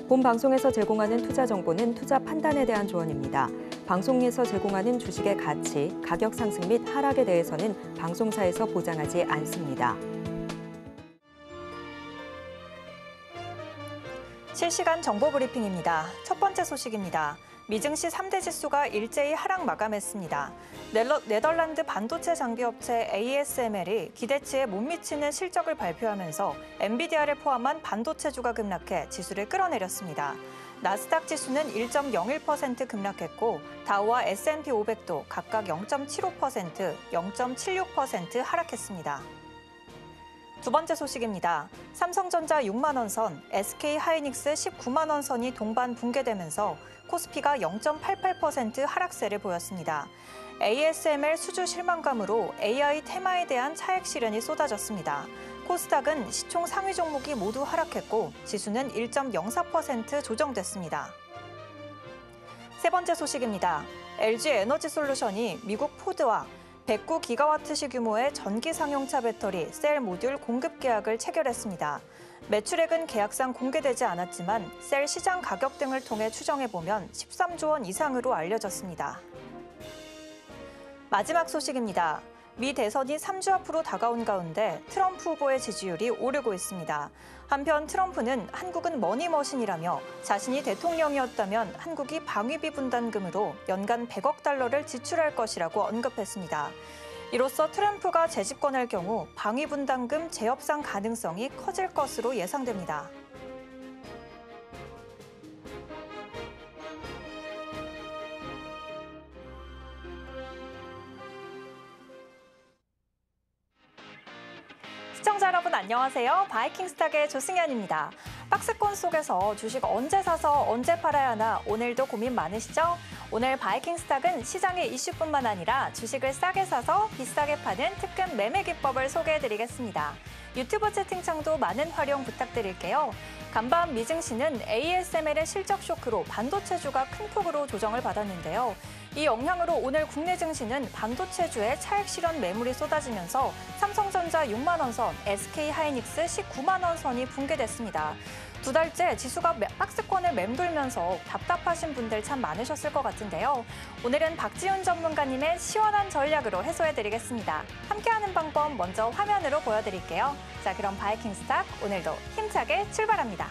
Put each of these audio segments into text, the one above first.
본 방송에서 제공하는 투자 정보는 투자 판단에 대한 조언입니다. 방송에서 제공하는 주식의 가치, 가격 상승 및 하락에 대해서는 방송사에서 보장하지 않습니다. 실시간 정보 브리핑입니다. 첫 번째 소식입니다. 미증시 3대 지수가 일제히 하락 마감했습니다. 네덜란드 반도체 장비업체 ASML이 기대치에 못 미치는 실적을 발표하면서 엔비디아를 포함한 반도체주가 급락해 지수를 끌어내렸습니다. 나스닥 지수는 1.01% 급락했고 다우와 S&P 500도 각각 0.75%, 0.76% 하락했습니다. 두 번째 소식입니다. 삼성전자 6만 원 선, SK하이닉스 19만 원 선이 동반 붕괴되면서 코스피가 0.88% 하락세를 보였습니다. ASML 수주 실망감으로 AI 테마에 대한 차익 실현이 쏟아졌습니다. 코스닥은 시총 상위 종목이 모두 하락했고 지수는 1.04% 조정됐습니다. 세 번째 소식입니다. LG에너지솔루션이 미국 포드와 109기가와트시 규모의 전기 상용차 배터리 셀 모듈 공급 계약을 체결했습니다. 매출액은 계약상 공개되지 않았지만 셀 시장 가격 등을 통해 추정해보면 13조 원 이상으로 알려졌습니다. 마지막 소식입니다. 미 대선이 3주 앞으로 다가온 가운데 트럼프 후보의 지지율이 오르고 있습니다. 한편 트럼프는 한국은 머니머신이라며 자신이 대통령이었다면 한국이 방위비 분담금으로 연간 100억 달러를 지출할 것이라고 언급했습니다. 이로써 트럼프가 재집권할 경우 방위 분담금 재협상 가능성이 커질 것으로 예상됩니다. 시청자 여러분 안녕하세요. 바이킹스탁의 조승현입니다. 박스권 속에서 주식 언제 사서 언제 팔아야 하나 오늘도 고민 많으시죠? 오늘 바이킹스탁은 시장의 이슈뿐만 아니라 주식을 싸게 사서 비싸게 파는 특급 매매 기법을 소개해드리겠습니다. 유튜브 채팅창도 많은 활용 부탁드릴게요. 간밤 미증시는 ASML의 실적 쇼크로 반도체주가 큰 폭으로 조정을 받았는데요. 이 영향으로 오늘 국내 증시는 반도체주의 차익 실현 매물이 쏟아지면서 삼성전자 6만 원 선, SK하이닉스 19만 원 선이 붕괴됐습니다. 두 달째 지수가 박스권을 맴돌면서 답답하신 분들 참 많으셨을 것 같은데요. 오늘은 박지훈 전문가님의 시원한 전략으로 해소해드리겠습니다. 함께하는 방법 먼저 화면으로 보여드릴게요. 자, 그럼 바이킹스탁 오늘도 힘차게 출발합니다.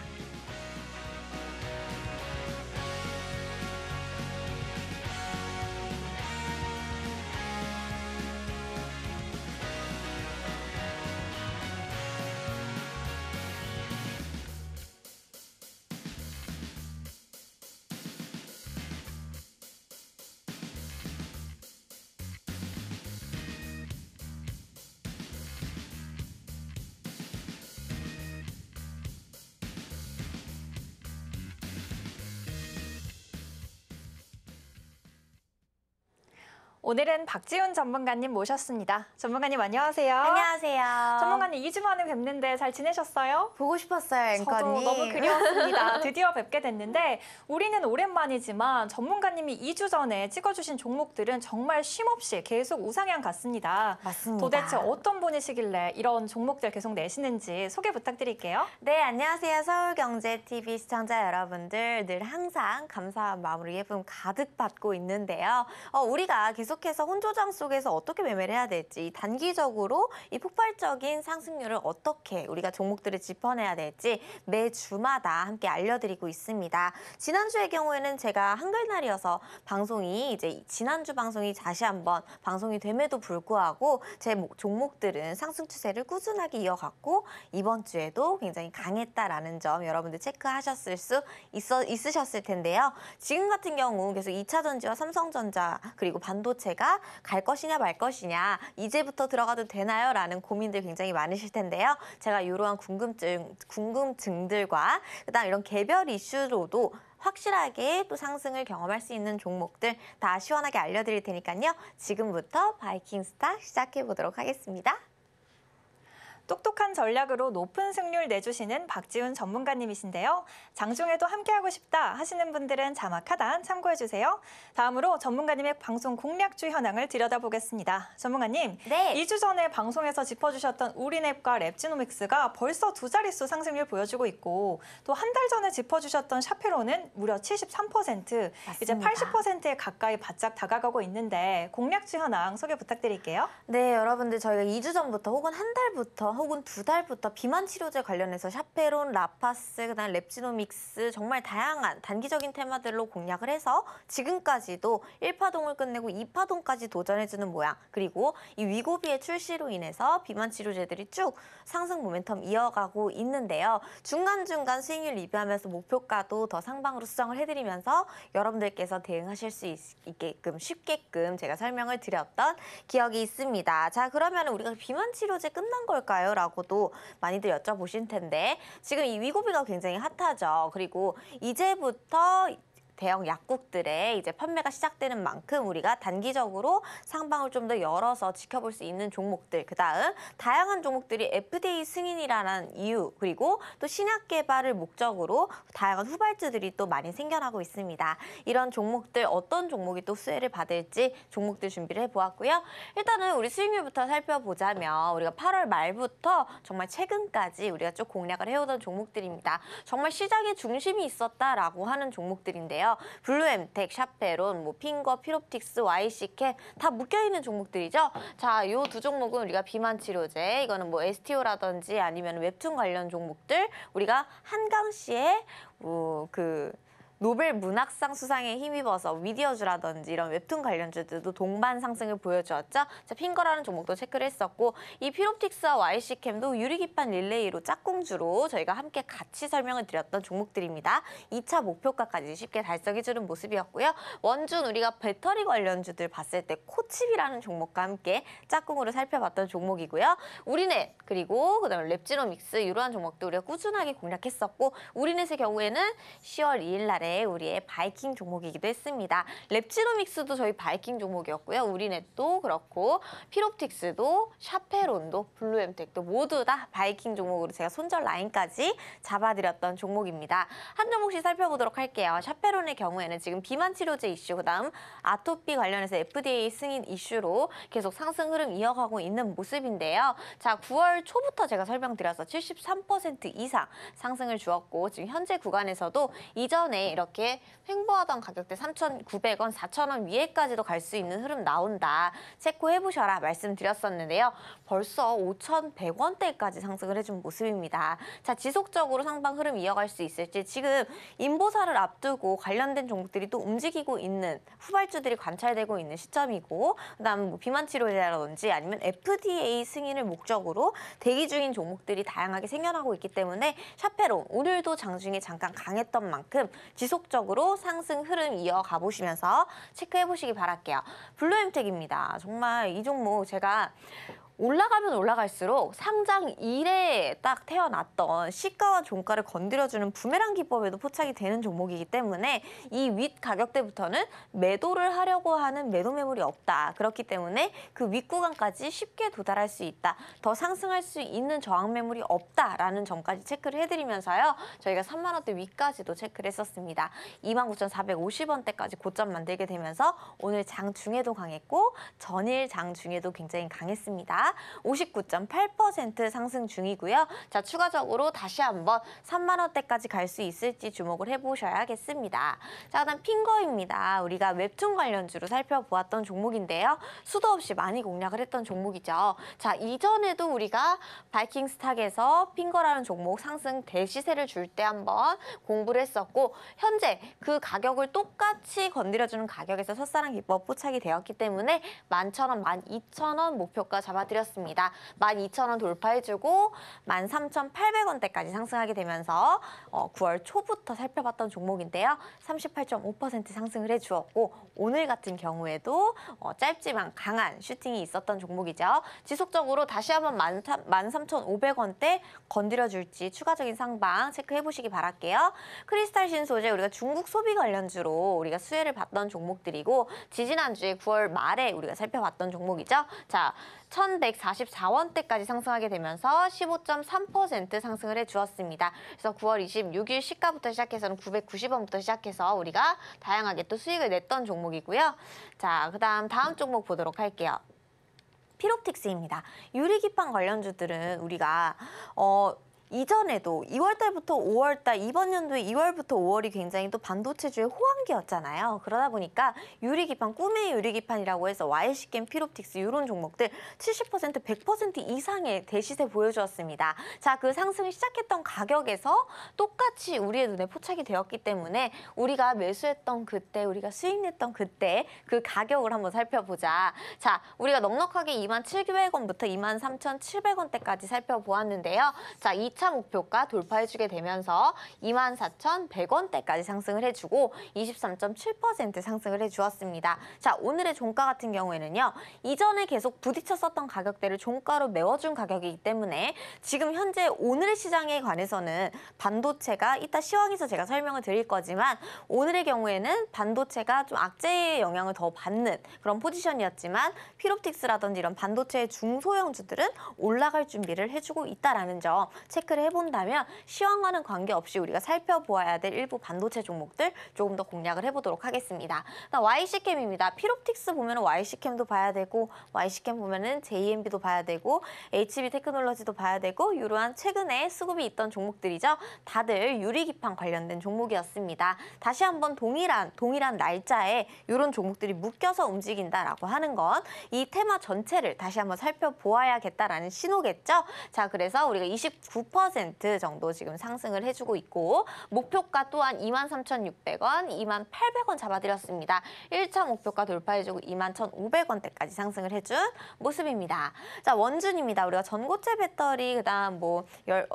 오늘은 박지훈 전문가님 모셨습니다. 전문가님 안녕하세요. 안녕하세요. 전문가님 2주 만에 뵙는데 잘 지내셨어요? 보고 싶었어요, 앵커님. 저도 너무 그리웠습니다. 드디어 뵙게 됐는데 우리는 오랜만이지만 전문가님이 2주 전에 찍어주신 종목들은 정말 쉼없이 계속 우상향 같습니다. 맞습니다. 도대체 어떤 분이시길래 이런 종목들 계속 내시는지 소개 부탁드릴게요. 네, 안녕하세요. 서울경제TV 시청자 여러분들. 늘 항상 감사한 마음으로 예쁨 가득 받고 있는데요. 우리가 계속해서 혼조장 속에서 어떻게 매매를 해야 될지, 단기적으로 이 폭발적인 상승률을 어떻게 우리가 종목들을 짚어내야 될지 매주마다 함께 알려드리고 있습니다. 지난주의 경우에는 제가 한글날이어서 방송이 이제 지난주 방송이 다시 한번 방송이 됨에도 불구하고 제 종목들은 상승 추세를 꾸준하게 이어갔고 이번 주에도 굉장히 강했다라는 점 여러분들 체크하셨을 수 있으셨을 텐데요. 지금 같은 경우 계속 2차 전지와 삼성전자 그리고 반도체가 갈 것이냐 말 것이냐 이제부터 들어가도 되나요? 라는 고민들 굉장히 많으실 텐데요. 제가 이러한 궁금증들과 그다음 이런 개별 이슈로도 확실하게 또 상승을 경험할 수 있는 종목들 다 시원하게 알려드릴 테니까요. 지금부터 바이킹스탁 시작해 보도록 하겠습니다. 똑똑한 전략으로 높은 승률 내주시는 박지훈 전문가님이신데요. 장중에도 함께하고 싶다 하시는 분들은 자막 하단 참고해주세요. 다음으로 전문가님의 방송 공략주 현황을 들여다보겠습니다. 전문가님, 네. 2주 전에 방송에서 짚어주셨던 우리넵과 랩지노믹스가 벌써 두 자릿수 상승률 보여주고 있고 또 한 달 전에 짚어주셨던 샤페로는 무려 73%, 이제 맞습니다. 80%에 가까이 바짝 다가가고 있는데 공략주 현황 소개 부탁드릴게요. 네, 여러분들 저희가 2주 전부터 혹은 한 달부터 혹은 두 달부터 비만 치료제 관련해서 샤페론, 라파스, 그다음 렙지노믹스 정말 다양한 단기적인 테마들로 공략을 해서 지금까지도 1파동을 끝내고 2파동까지 도전해주는 모양, 그리고 이 위고비의 출시로 인해서 비만 치료제들이 쭉 상승 모멘텀 이어가고 있는데요. 중간중간 수익률 리뷰하면서 목표가도 더 상방으로 수정을 해드리면서 여러분들께서 대응하실 수 있게끔 쉽게끔 제가 설명을 드렸던 기억이 있습니다. 자, 그러면 우리가 비만 치료제 끝난 걸까요? 라고도 많이들 여쭤보실 텐데 지금 이 위고비가 굉장히 핫하죠. 그리고 이제부터 대형 약국들의 이제 판매가 시작되는 만큼 우리가 단기적으로 상방을 좀 더 열어서 지켜볼 수 있는 종목들, 그다음 다양한 종목들이 FDA 승인이라는 이유, 그리고 또 신약 개발을 목적으로 다양한 후발주들이 또 많이 생겨나고 있습니다. 이런 종목들 어떤 종목이 또 수혜를 받을지 종목들 준비를 해보았고요. 일단은 우리 수익률부터 살펴보자면 우리가 8월 말부터 정말 최근까지 우리가 쭉 공략을 해오던 종목들입니다. 정말 시장에 중심이 있었다라고 하는 종목들인데요. 블루엠텍, 샤페론, 핑거, 피롭틱스, YC캡 다 묶여있는 종목들이죠. 자, 이 두 종목은 우리가 비만 치료제, 이거는 STO라든지 아니면 웹툰 관련 종목들, 우리가 한강 씨의 노벨 문학상 수상에 힘입어서 위디어주라든지 이런 웹툰 관련주들도 동반 상승을 보여주었죠. 자, 핑거라는 종목도 체크를 했었고 이 피롭틱스와 YC캠도 유리기판 릴레이로 짝꿍주로 저희가 함께 같이 설명을 드렸던 종목들입니다. 2차 목표가까지 쉽게 달성해주는 모습이었고요. 원준 우리가 배터리 관련주들 봤을 때 코칩이라는 종목과 함께 짝꿍으로 살펴봤던 종목이고요. 우리넷 그리고 그다음에 랩지노믹스 이러한 종목도 우리가 꾸준하게 공략했었고 우리넷의 경우에는 10월 2일 날에 우리의 바이킹 종목이기도 했습니다. 랩지노믹스도 저희 바이킹 종목이었고요. 우리넷도 그렇고 피롭틱스도 샤페론도 블루엠텍도 모두 다 바이킹 종목으로 제가 손절 라인까지 잡아드렸던 종목입니다. 한 종목씩 살펴보도록 할게요. 샤페론의 경우에는 지금 비만 치료제 이슈, 그다음 아토피 관련해서 FDA 승인 이슈로 계속 상승 흐름 이어가고 있는 모습인데요. 자, 9월 초부터 제가 설명드려서 73% 이상 상승을 주었고 지금 현재 구간에서도 이전에 이렇게 횡보하던 가격대 3,900원, 4,000원 위에까지도 갈 수 있는 흐름 나온다. 체크해보셔라 말씀드렸었는데요. 벌써 5,100원대까지 상승을 해준 모습입니다. 자, 지속적으로 상방 흐름 이어갈 수 있을지 지금 인보사를 앞두고 관련된 종목들이 또 움직이고 있는 후발주들이 관찰되고 있는 시점이고 그다음 비만 치료제라든지 아니면 FDA 승인을 목적으로 대기 중인 종목들이 다양하게 생겨나고 있기 때문에 샤페론 오늘도 장중에 잠깐 강했던 만큼 지속적으로 상승 흐름 이어가 보시면서 체크해 보시기 바랄게요. 블루엠텍입니다. 정말 이 종목 제가 올라가면 올라갈수록 상장 이래에 딱 태어났던 시가와 종가를 건드려주는 부메랑 기법에도 포착이 되는 종목이기 때문에 이 윗 가격대부터는 매도를 하려고 하는 매도 매물이 없다. 그렇기 때문에 그 윗구간까지 쉽게 도달할 수 있다. 더 상승할 수 있는 저항 매물이 없다라는 점까지 체크를 해드리면서요. 저희가 3만 원대 위까지도 체크를 했었습니다. 29,450원대까지 고점 만들게 되면서 오늘 장 중에도 강했고 전일 장 중에도 굉장히 강했습니다. 59.8% 상승 중이고요. 자, 추가적으로 다시 한번 3만 원대까지 갈 수 있을지 주목을 해보셔야겠습니다. 자, 그다음 핑거입니다. 우리가 웹툰 관련주로 살펴보았던 종목인데요. 수도 없이 많이 공략을 했던 종목이죠. 자, 이전에도 우리가 바이킹 스탁에서 핑거라는 종목 상승 대시세를 줄 때 한번 공부를 했었고 현재 그 가격을 똑같이 건드려주는 가격에서 첫사랑 기법 포착이 되었기 때문에 11,000원, 12,000원 목표가 잡아드렸습니다. 12,000원 돌파해주고 13,800원대까지 상승하게 되면서 9월 초부터 살펴봤던 종목인데요. 38.5% 상승을 해주었고 오늘 같은 경우에도 짧지만 강한 슈팅이 있었던 종목이죠. 지속적으로 다시 한번 13,500원대 건드려줄지 추가적인 상방 체크해보시기 바랄게요. 크리스탈 신소재 우리가 중국 소비 관련주로 우리가 수혜를 봤던 종목들이고 지지난주에 9월 말에 우리가 살펴봤던 종목이죠. 자, 1,144원대까지 상승하게 되면서 15.3% 상승을 해주었습니다. 그래서 9월 26일 시가부터 시작해서는 990원부터 시작해서 우리가 다양하게 또 수익을 냈던 종목이고요. 자, 다음 종목 보도록 할게요. 필옵틱스입니다. 유리기판 관련주들은 우리가 이전에도 2월달부터 5월달, 이번 연도에 2월부터 5월이 굉장히 또 반도체주의 호황기였잖아요. 그러다 보니까 유리기판, 꿈의 유리기판이라고 해서 YC캠, 필옵틱스 이런 종목들 70%, 100% 이상의 대시세 보여주었습니다. 자, 그 상승을 시작했던 가격에서 똑같이 우리의 눈에 포착이 되었기 때문에 우리가 매수했던 그때, 우리가 수익 냈던 그때 그 가격을 한번 살펴보자. 자, 우리가 넉넉하게 27,700원부터 23,700원대까지 살펴보았는데요. 자, 2차 목표가 돌파해주게 되면서 24,100원대까지 상승을 해주고 23.7% 상승을 해주었습니다. 자, 오늘의 종가 같은 경우에는요. 이전에 계속 부딪혔었던 가격대를 종가로 메워준 가격이기 때문에 지금 현재 오늘의 시장에 관해서는 반도체가 이따 시황에서 제가 설명을 드릴 거지만 오늘의 경우에는 반도체가 좀 악재의 영향을 더 받는 그런 포지션이었지만 필옵틱스라든지 이런 반도체의 중소형주들은 올라갈 준비를 해주고 있다라는 점 체크를 해본다면 시황과는 관계없이 우리가 살펴보아야 될 일부 반도체 종목들 조금 더 공략을 해보도록 하겠습니다. YC캠입니다. 필옵틱스 보면 YC캠도 봐야 되고 YC캠 보면은 JMB도 봐야 되고 HB테크놀로지도 봐야 되고 이러한 최근에 수급이 있던 종목들이죠. 다들 유리기판 관련된 종목이었습니다. 다시 한번 동일한 날짜에 이런 종목들이 묶여서 움직인다라고 하는 건 이 테마 전체를 다시 한번 살펴보아야겠다라는 신호겠죠. 자, 그래서 우리가 29% 정도 지금 상승을 해주고 있고 목표가 또한 23,600원, 28,000원 잡아드렸습니다. 1차 목표가 돌파해주고 21,500원대까지 상승을 해준 모습입니다. 자, 원준입니다. 우리가 전고체 배터리, 그다음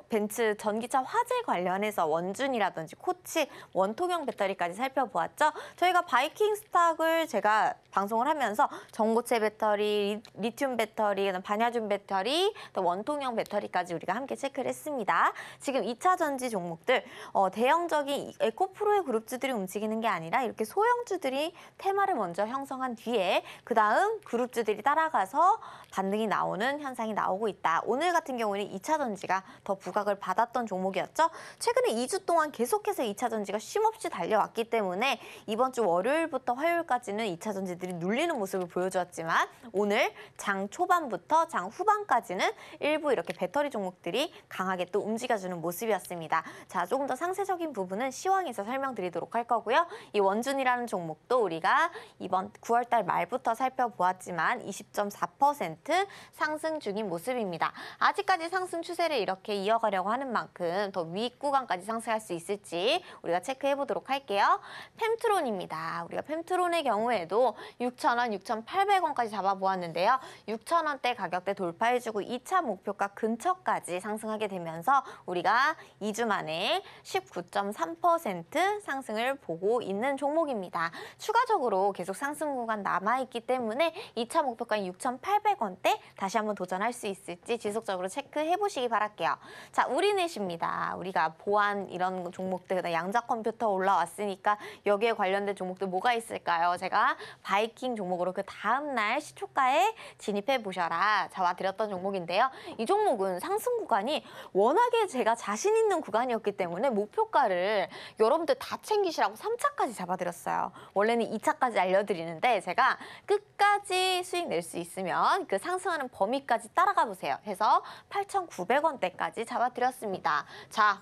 벤츠 전기차 화재 관련해서 원준이라든지 코치, 원통형 배터리까지 살펴보았죠. 저희가 바이킹 스탁을 제가 방송을 하면서 전고체 배터리, 리튬 배터리, 반야준 배터리, 또 원통형 배터리까지 우리가 함께 체크를 했습니다. 지금 2차 전지 종목들 대형적인 에코프로의 그룹주들이 움직이는 게 아니라 이렇게 소형주들이 테마를 먼저 형성한 뒤에 그 다음 그룹주들이 따라가서 반등이 나오는 현상이 나오고 있다. 오늘 같은 경우는 2차 전지가 더 부각을 받았던 종목이었죠. 최근에 2주 동안 계속해서 2차 전지가 쉼없이 달려왔기 때문에 이번 주 월요일부터 화요일까지는 2차 전지들이 눌리는 모습을 보여주었지만 오늘 장 초반부터 장 후반까지는 일부 이렇게 배터리 종목들이 강하게 또 움직여주는 모습이었습니다. 자, 조금 더 상세적인 부분은 시황에서 설명드리도록 할 거고요. 이 원준이라는 종목도 우리가 이번 9월달 말부터 살펴보았지만 20.4% 상승 중인 모습입니다. 아직까지 상승 추세를 이렇게 이어가려고 하는 만큼 더 윗 구간까지 상승할 수 있을지 우리가 체크해 보도록 할게요. 펜트론입니다. 우리가 펜트론의 경우에도 6,000원, 6,800원까지 잡아보았는데요. 6,000원대 가격대 돌파해주고 2차 목표가 근처까지 상승하게 되면서 우리가 2주 만에 19.3% 상승을 보고 있는 종목입니다. 추가적으로 계속 상승 구간 남아있기 때문에 2차 목표가인 6,800원대 다시 한번 도전할 수 있을지 지속적으로 체크해 보시기 바랄게요. 자, 우리넷입니다. 우리가 보안 이런 종목들, 양자 컴퓨터 올라왔으니까 여기에 관련된 종목들 뭐가 있을까요? 제가 바이킹 종목으로 그 다음날 시초가에 진입해 보셔라 잡아드렸던 종목인데요. 이 종목은 상승 구간이 워낙에 제가 자신 있는 구간이었기 때문에 목표가를 여러분들 다 챙기시라고 3차까지 잡아드렸어요. 원래는 2차까지 알려드리는데 제가 끝까지 수익 낼 수 있으면 그 상승하는 범위까지 따라가 보세요. 해서 8,900원대까지 잡아드렸습니다. 자,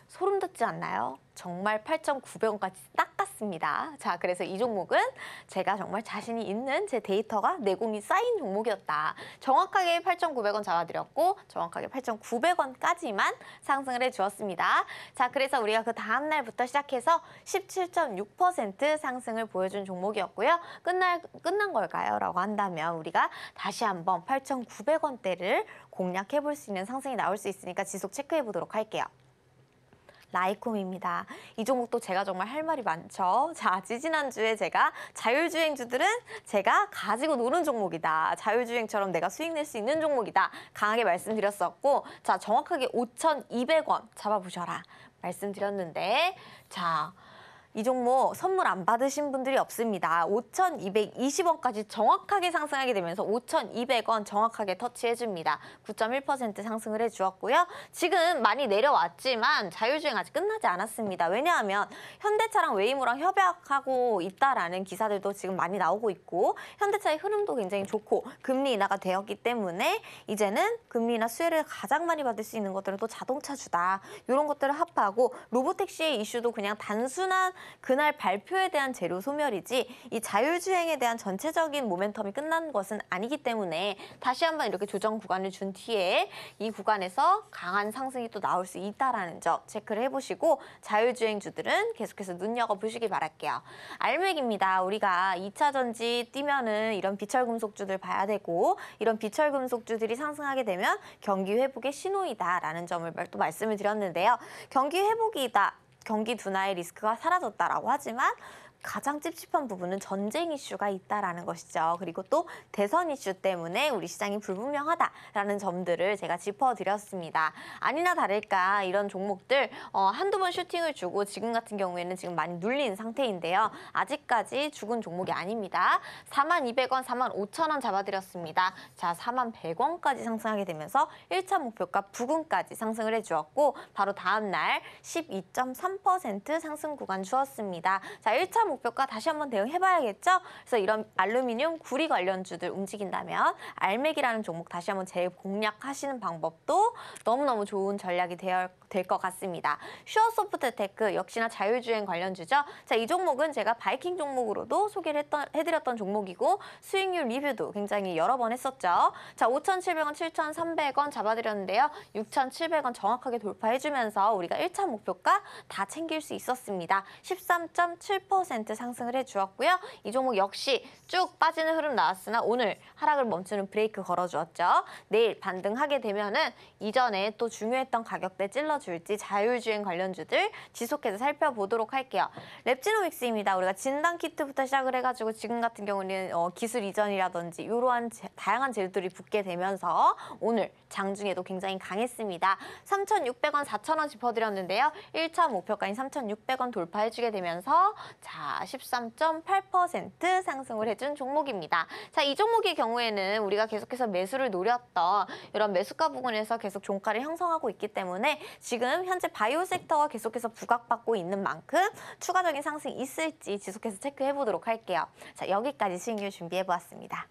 소름 돋지 않나요? 정말 8,900원까지 딱 갔습니다. 자, 그래서 이 종목은 제가 정말 자신이 있는 제 데이터가 내공이 쌓인 종목이었다. 정확하게 8,900원 잡아드렸고 정확하게 8,900원까지만 상승을 해주었습니다. 자, 그래서 우리가 그 다음 날부터 시작해서 17.6% 상승을 보여준 종목이었고요. 끝난 걸까요? 라고 한다면 우리가 다시 한번 8,900원대를 공략해 볼 수 있는 상승이 나올 수 있으니까 지속 체크해 보도록 할게요. 라이콤입니다. 이 종목도 제가 정말 할 말이 많죠. 자, 지지난주에 제가 자율주행주들은 제가 가지고 노는 종목이다. 자율주행처럼 내가 수익 낼 수 있는 종목이다. 강하게 말씀드렸었고, 자, 정확하게 5,200원 잡아보셔라. 말씀드렸는데, 자, 이 종목 선물 안 받으신 분들이 없습니다. 5,220원까지 정확하게 상승하게 되면서 5,200원 정확하게 터치해줍니다. 9.1% 상승을 해주었고요. 지금 많이 내려왔지만 자율주행 아직 끝나지 않았습니다. 왜냐하면 현대차랑 웨이모랑 협약하고 있다라는 기사들도 지금 많이 나오고 있고 현대차의 흐름도 굉장히 좋고 금리 인하가 되었기 때문에 이제는 금리 인하 수혜를 가장 많이 받을 수 있는 것들은 또 자동차주다. 이런 것들을 합하고 로보택시의 이슈도 그냥 단순한 그날 발표에 대한 재료 소멸이지 이 자율주행에 대한 전체적인 모멘텀이 끝난 것은 아니기 때문에 다시 한번 이렇게 조정 구간을 준 뒤에 이 구간에서 강한 상승이 또 나올 수 있다라는 점 체크를 해보시고 자율주행주들은 계속해서 눈여겨보시기 바랄게요. 알맥입니다. 우리가 2차 전지 뛰면은 이런 비철금속주들 봐야 되고 이런 비철금속주들이 상승하게 되면 경기 회복의 신호이다라는 점을 또 말씀을 드렸는데요. 경기 회복이다. 경기 둔화의 리스크가 사라졌다라고 하지만 가장 찝찝한 부분은 전쟁 이슈가 있다라는 것이죠. 그리고 또 대선 이슈 때문에 우리 시장이 불분명하다라는 점들을 제가 짚어드렸습니다. 아니나 다를까 이런 종목들 한두 번 슈팅을 주고 지금 같은 경우에는 지금 많이 눌린 상태인데요. 아직까지 죽은 종목이 아닙니다. 42,200원, 45,000원 잡아드렸습니다. 자, 41,100원까지 상승하게 되면서 1차 목표가 부근까지 상승을 해주었고 바로 다음 날 12.3% 상승 구간 주었습니다. 자, 1차 목표가 다시 한번 대응해봐야겠죠? 그래서 이런 알루미늄, 구리 관련주들 움직인다면 알맥이라는 종목 다시 한번 재공략하시는 방법도 너무너무 좋은 전략이 될 것 같습니다. 슈어소프트테크 역시나 자율주행 관련주죠. 자, 이 종목은 제가 바이킹 종목으로도 소개를 해드렸던 종목이고 수익률 리뷰도 굉장히 여러 번 했었죠. 자, 5,700원, 7,300원 잡아드렸는데요. 6,700원 정확하게 돌파해주면서 우리가 1차 목표가 다 챙길 수 있었습니다. 13.7% 상승을 해주었고요. 이 종목 역시 쭉 빠지는 흐름 나왔으나 오늘 하락을 멈추는 브레이크 걸어주었죠. 내일 반등하게 되면은 이전에 또 중요했던 가격대 찔러줄지 자율주행 관련주들 지속해서 살펴보도록 할게요. 랩지노믹스입니다. 우리가 진단 키트부터 시작을 해가지고 지금 같은 경우는 기술 이전이라든지 이러한 다양한 재료들이 붙게 되면서 오늘 장중에도 굉장히 강했습니다. 3,600원, 4,000원 짚어드렸는데요. 1차 목표가인 3,600원 돌파해주게 되면서 자, 13.8% 상승을 해준 종목입니다. 자, 이 종목의 경우에는 우리가 계속해서 매수를 노렸던 이런 매수가 부근에서 계속 종가를 형성하고 있기 때문에 지금 현재 바이오 섹터가 계속해서 부각받고 있는 만큼 추가적인 상승이 있을지 지속해서 체크해 보도록 할게요. 자, 여기까지 수익률 준비해 보았습니다.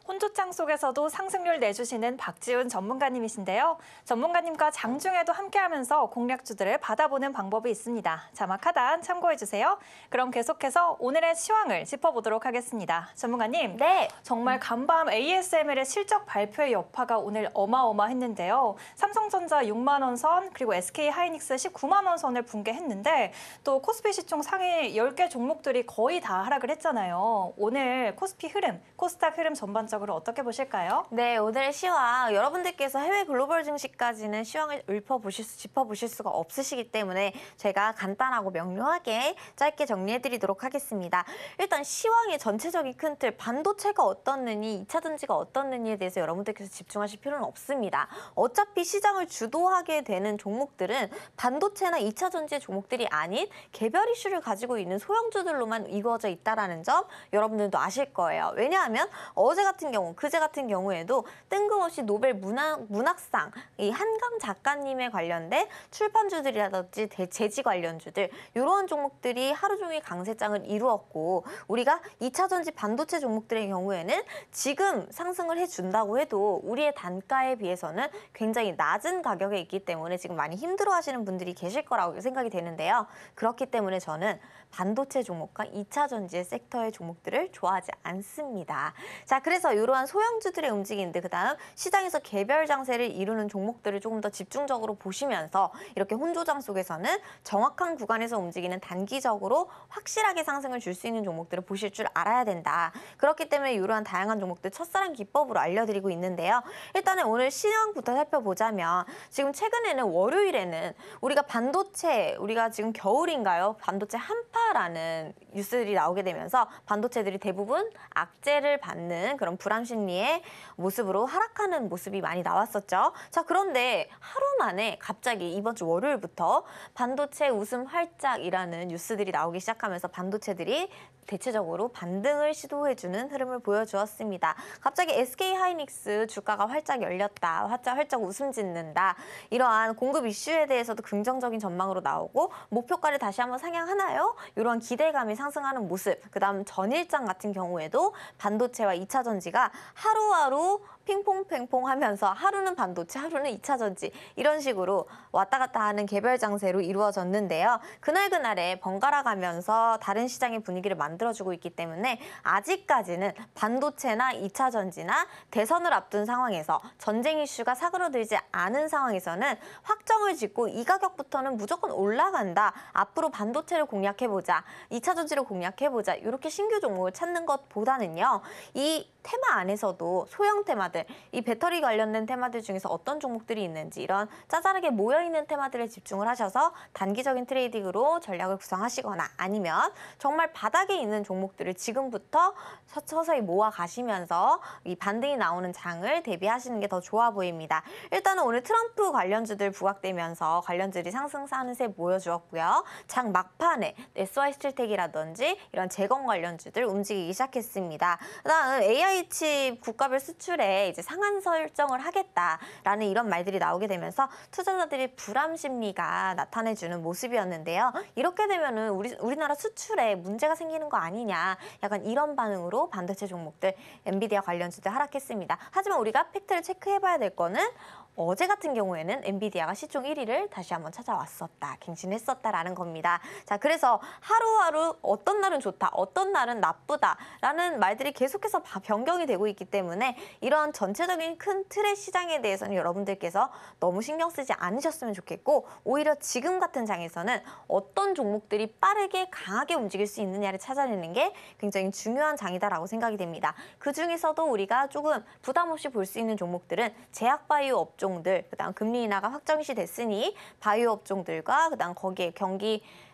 혼조장 속에서도 상승률 내주시는 박지훈 전문가님이신데요. 전문가님과 장중에도 함께하면서 공략주들을 받아보는 방법이 있습니다. 자막 하단 참고해주세요. 그럼 계속해서 오늘의 시황을 짚어보도록 하겠습니다. 전문가님, 네. 정말 간밤 ASML의 실적 발표의 여파가 오늘 어마어마했는데요. 삼성전자 6만 원 선, 그리고 SK하이닉스 19만 원 선을 붕괴했는데 또 코스피 시총 상위 10개 종목들이 거의 다 하락을 했잖아요. 오늘 코스피 흐름, 코스닥 흐름 전반적으로 어떻게 보실까요? 네, 오늘의 시황 여러분들께서 해외 글로벌 증시까지는 시황을 짚어보실 수가 없으시기 때문에 제가 간단하고 명료하게 짧게 정리해드리도록 하겠습니다. 일단 시황의 전체적인 큰 틀, 반도체가 어떻느니, 2차 전지가 어떻느니에 대해서 여러분들께서 집중하실 필요는 없습니다. 어차피 시장을 주도하게 되는 종목들은 반도체나 2차 전지의 종목들이 아닌 개별 이슈를 가지고 있는 소형주들로만 이루어져 있다는 점 여러분들도 아실 거예요. 왜냐하면 어제 같은 경우, 그제 같은 경우에도 뜬금없이 노벨 문학상 이 한강 작가님에 관련된 출판주들이라든지 재지 관련주들 이러한 종목들이 하루 종일 강세장을 이루었고 우리가 2차 전지 반도체 종목들의 경우에는 지금 상승을 해준다고 해도 우리의 단가에 비해서는 굉장히 낮은 가격에 있기 때문에 지금 많이 힘들어하시는 분들이 계실 거라고 생각이 되는데요. 그렇기 때문에 저는 반도체 종목과 2차 전지의 섹터의 종목들을 좋아하지 않습니다. 자, 그래서 이러한 소형주들의 움직임들, 그다음 시장에서 개별 장세를 이루는 종목들을 조금 더 집중적으로 보시면서 이렇게 혼조장 속에서는 정확한 구간에서 움직이는 단기적으로 확실하게 상승을 줄 수 있는 종목들을 보실 줄 알아야 된다. 그렇기 때문에 이러한 다양한 종목들 첫사랑 기법으로 알려드리고 있는데요. 일단은 오늘 시황부터 살펴보자면 지금 최근에는 월요일에는 우리가 반도체, 우리가 지금 겨울인가요? 반도체 한파라는 뉴스들이 나오게 되면서 반도체들이 대부분 악재를 받는 그런 불안 심리의 모습으로 하락하는 모습이 많이 나왔었죠. 자, 그런데 하루 만에 갑자기 이번 주 월요일부터 반도체 웃음 활짝이라는 뉴스들이 나오기 시작하면서 반도체들이 대체적으로 반등을 시도해주는 흐름을 보여주었습니다. 갑자기 SK하이닉스 주가가 활짝 열렸다, 활짝 웃음 짓는다, 이러한 공급 이슈에 대해서도 긍정적인 전망으로 나오고 목표가를 다시 한번 상향하나요? 이러한 기대감이 상승하는 모습. 그다음 전일장 같은 경우에도 반도체와 2차 전지가 하루하루 핑퐁핑퐁 하면서 하루는 반도체, 하루는 2차 전지 이런 식으로 왔다 갔다 하는 개별 장세로 이루어졌는데요. 그날그날에 번갈아 가면서 다른 시장의 분위기를 만들어주고 있기 때문에 아직까지는 반도체나 2차 전지나 대선을 앞둔 상황에서 전쟁 이슈가 사그러들지 않은 상황에서는 확정을 짓고 이 가격부터는 무조건 올라간다. 앞으로 반도체를 공략해보자. 2차 전지를 공략해보자. 이렇게 신규 종목을 찾는 것보다는요. 이 테마 안에서도 소형 테마들, 이 배터리 관련된 테마들 중에서 어떤 종목들이 있는지 이런 짜잘하게 모여있는 테마들에 집중을 하셔서 단기적인 트레이딩으로 전략을 구성하시거나 아니면 정말 바닥에 있는 종목들을 지금부터 서서히 모아 가시면서 이 반등이 나오는 장을 대비하시는 게 더 좋아 보입니다. 일단은 오늘 트럼프 관련주들 부각되면서 관련주들이 상승하는세 보여주었고요. 장 막판에 SY스틸텍이라든지 이런 재건 관련주들 움직이기 시작했습니다. 그다음 AI 칩 국가별 수출에 이제 상한 설정을 하겠다라는 이런 말들이 나오게 되면서 투자자들이 불안 심리가 나타내주는 모습이었는데요. 이렇게 되면은 우리나라 수출에 문제가 생기는 거 아니냐, 약간 이런 반응으로 반도체 종목들, 엔비디아 관련주들 하락했습니다. 하지만 우리가 팩트를 체크해봐야 될 거는 어제 같은 경우에는 엔비디아가 시총 1위를 다시 한번 찾아왔었다, 갱신했었다라는 겁니다. 자, 그래서 하루하루 어떤 날은 좋다, 어떤 날은 나쁘다라는 말들이 계속해서 변경이 되고 있기 때문에 이런 전체적인 큰 틀의 시장에 대해서는 여러분들께서 너무 신경 쓰지 않으셨으면 좋겠고, 오히려 지금 같은 장에서는 어떤 종목들이 빠르게 강하게 움직일 수 있느냐를 찾아내는 게 굉장히 중요한 장이다라고 생각이 됩니다. 그중에서도 우리가 조금 부담 없이 볼 수 있는 종목들은 제약바이오 업종들, 그다음 금리 인하가 확정시 됐으니 바이오 업종들과 그다음 거기에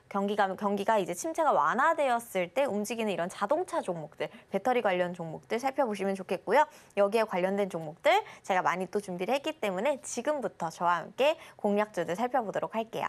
경기가 이제 침체가 완화되었을 때 움직이는 이런 자동차 종목들, 배터리 관련 종목들 살펴보시면 좋겠고요. 여기에 관련된 종목들 제가 많이 또 준비를 했기 때문에 지금부터 저와 함께 공략주들 살펴보도록 할게요.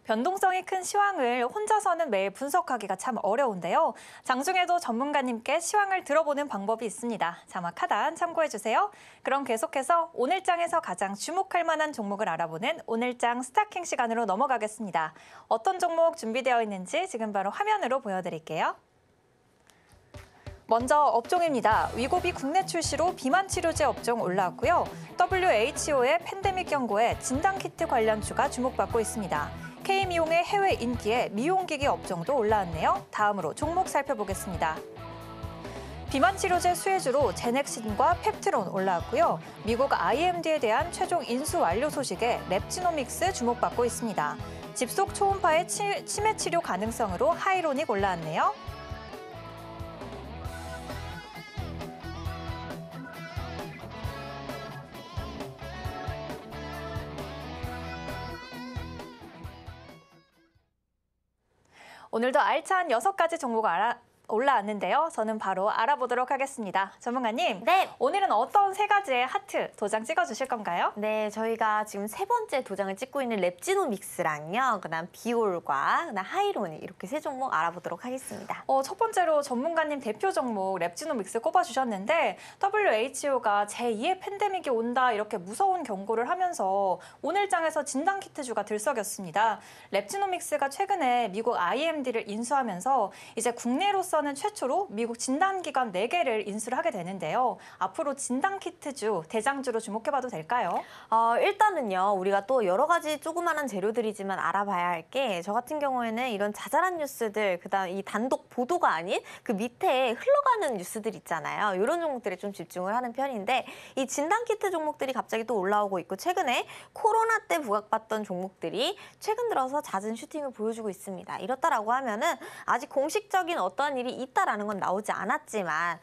변동성이 큰 시황을 혼자서는 매일 분석하기가 참 어려운데요. 장중에도 전문가님께 시황을 들어보는 방법이 있습니다. 자막 하단 참고해주세요. 그럼 계속해서 오늘장에서 가장 주목할 만한 종목을 알아보는 오늘장 스타킹 시간으로 넘어가겠습니다. 어떤 종목 준비되어 있는지 지금 바로 화면으로 보여드릴게요. 먼저 업종입니다. 위고비 국내 출시로 비만 치료제 업종 올라왔고요. WHO의 팬데믹 경고에 진단키트 관련주가 주목받고 있습니다. K미용의 해외 인기에 미용기기 업종도 올라왔네요. 다음으로 종목 살펴보겠습니다. 비만 치료제 수혜주로 제넥신과 펩트론 올라왔고요. 미국 IMD에 대한 최종 인수 완료 소식에 랩지노믹스 주목받고 있습니다. 집속 초음파의 치매 치료 가능성으로 하이로닉 올라왔네요. 오늘도 알찬 6가지 종목 올라왔는데요. 저는 바로 알아보도록 하겠습니다. 전문가님, 네. 오늘은 어떤 3가지의 하트 도장 찍어주실 건가요? 네, 저희가 지금 3번째 도장을 찍고 있는 랩지노믹스랑요, 그다음 비올과 그다음 하이로닉 이렇게 3종목 알아보도록 하겠습니다. 첫 번째로 전문가님 대표 종목 랩지노믹스 꼽아주셨는데 WHO가 제2의 팬데믹이 온다 이렇게 무서운 경고를 하면서 오늘장에서 진단키트주가 들썩였습니다. 랩지노믹스가 최근에 미국 IMD를 인수하면서 이제 국내로서는 최초로 미국 진단기관 4개를 인수를 하게 되는데요. 앞으로 진단키트주, 대장주로 주목해봐도 될까요? 일단은요, 우리가 또 여러 가지 조그마한 재료들이지만 알아봐야 할 게, 저 같은 경우에는 이런 자잘한 뉴스들, 그다음 이 단독 보도가 아닌 그 밑에 흘러가는 뉴스들 있잖아요. 이런 종목들에 좀 집중을 하는 편인데, 이 진단키트 종목들이 갑자기 또 올라오고 있고, 최근에 코로나 때 부각받던 종목들이 최근 들어서 잦은 슈팅을 보여주고 있습니다. 이렇다라고 하면은 아직 공식적인 어떠한 일이 일이 있다라는 건 나오지 않았지만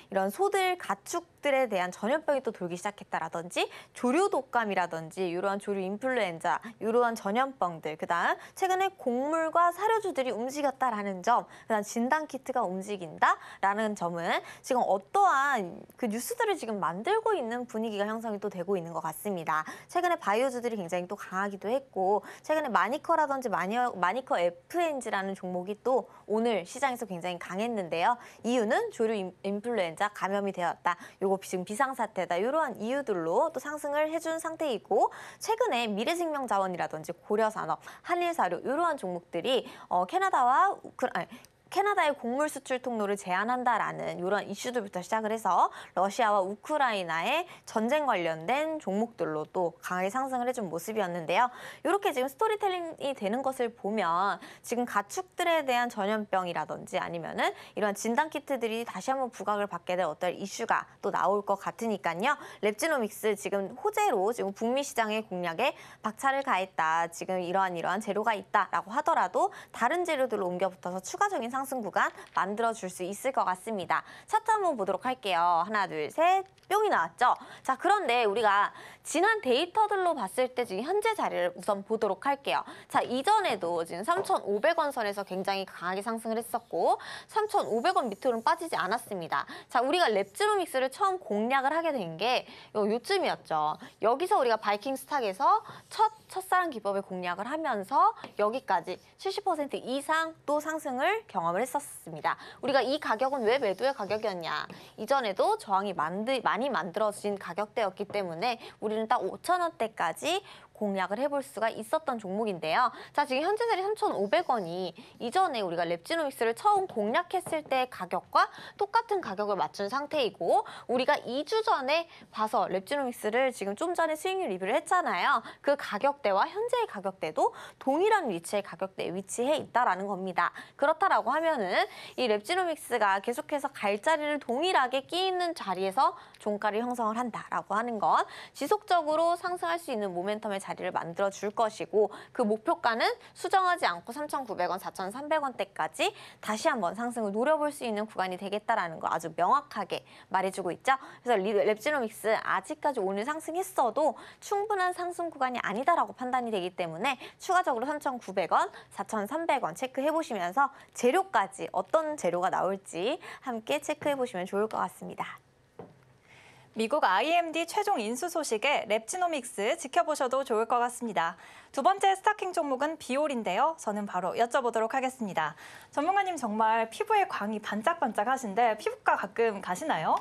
이런 소들 가축들에 대한 전염병이 또 돌기 시작했다라든지 조류 독감이라든지 이러한 조류 인플루엔자 이러한 전염병들 그다음 최근에 곡물과 사료주들이 움직였다라는 점 그다음 진단 키트가 움직인다라는 점은 지금 어떠한 그 뉴스들을 지금 만들고 있는 분위기가 형성이 또 되고 있는 것 같습니다. 최근에 바이오주들이 굉장히 또 강하기도 했고 최근에 마니커라든지 마니커 FNG라는 종목이 또 오늘 시장에서 굉장히 강했는데요. 이유는 조류 인플루엔자 감염이 되었다. 요거 지금 비상사태다. 이러한 이유들로 또 상승을 해준 상태이고 최근에 미래생명자원이라든지 고려산업, 한일사료 이러한 종목들이 캐나다의 곡물 수출 통로를 제한한다라는 이런 이슈들부터 시작을 해서 러시아와 우크라이나의 전쟁 관련된 종목들로 또 강하게 상승을 해준 모습이었는데요. 이렇게 지금 스토리텔링이 되는 것을 보면 지금 가축들에 대한 전염병이라든지 아니면은 이런 진단 키트들이 다시 한번 부각을 받게 될 어떤 이슈가 또 나올 것 같으니까요. 랩지노믹스 지금 호재로 지금 북미 시장의 공략에 박차를 가했다. 지금 이러한 재료가 있다라고 하더라도 다른 재료들로 옮겨붙어서 추가적인 상승 구간 만들어줄 수 있을 것 같습니다. 차트 한번 보도록 할게요. 하나, 둘, 셋. 뿅이 나왔죠? 자, 그런데 우리가 지난 데이터들로 봤을 때 지금 현재 자리를 우선 보도록 할게요. 자, 이전에도 지금 3,500원 선에서 굉장히 강하게 상승을 했었고 3,500원 밑으로는 빠지지 않았습니다. 자, 우리가 랩지노믹스를 처음 공략을 하게 된 게 요쯤이었죠. 여기서 우리가 바이킹 스탁에서 첫사랑 기법을 공략을 하면서 여기까지 70% 이상 또 상승을 경험을 했었습니다. 우리가 이 가격은 왜 매도의 가격이었냐? 이전에도 저항이 많이 만들어진 가격대였기 때문에 우리는 딱 5,000원대까지 공략을 해볼 수가 있었던 종목인데요. 자, 지금 현재 자리 3,500원이 이전에 우리가 랩지노믹스를 처음 공략했을 때 가격과 똑같은 가격을 맞춘 상태이고 우리가 2주 전에 봐서 랩지노믹스를 지금 좀 전에 수익률 리뷰를 했잖아요. 그 가격대와 현재의 가격대도 동일한 위치의 가격대에 위치해 있다라는 겁니다. 그렇다라고 하면은 이 랩지노믹스가 계속해서 갈자리를 동일하게 끼 있는 자리에서 종가를 형성을 한다라고 하는 건 지속적으로 상승할 수 있는 모멘텀의 자리를 만들어 줄 것이고 그 목표가는 수정하지 않고 3,900원, 4,300원대까지 다시 한번 상승을 노려볼 수 있는 구간이 되겠다라는 거 아주 명확하게 말해주고 있죠. 그래서 랩지노믹스 아직까지 오늘 상승했어도 충분한 상승 구간이 아니다라고 판단이 되기 때문에 추가적으로 3,900원, 4,300원 체크해 보시면서 재료까지 어떤 재료가 나올지 함께 체크해 보시면 좋을 것 같습니다. 미국 IMD 최종 인수 소식에 랩지노믹스 지켜보셔도 좋을 것 같습니다. 두 번째 스타킹 종목은 비올인데요. 저는 바로 여쭤보도록 하겠습니다. 전문가님 정말 피부에 광이 반짝반짝하신데 피부과 가끔 가시나요?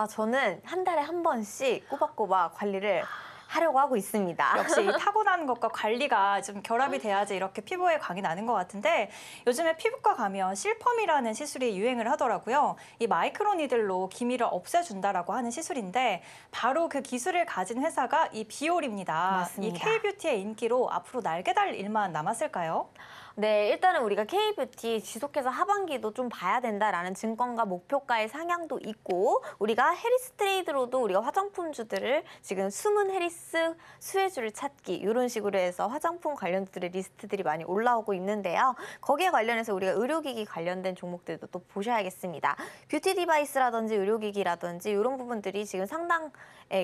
저는 한 달에 한 번씩 꼬박꼬박 관리를 하려고 하고 있습니다. 역시 이 타고나는 것과 관리가 좀 결합이 돼야지 이렇게 피부에 광이 나는 것 같은데 요즘에 피부과 가면 실펌이라는 시술이 유행을 하더라고요. 이 마이크로니들로 기미를 없애준다라고 하는 시술인데 바로 그 기술을 가진 회사가 이 비올입니다. 맞습니다. 이 K뷰티의 인기로 앞으로 날개 달 일만 남았을까요? 네, 일단은 우리가 K뷰티 지속해서 하반기도 좀 봐야 된다라는 증권가 목표가의 상향도 있고 우리가 해리스 트레이드로도 우리가 화장품주들을 지금 숨은 해리스 수혜주를 찾기 이런 식으로 해서 화장품 관련주들의 리스트들이 많이 올라오고 있는데요. 거기에 관련해서 우리가 의료기기 관련된 종목들도 또 보셔야겠습니다. 뷰티 디바이스라든지 의료기기라든지 이런 부분들이 지금 상당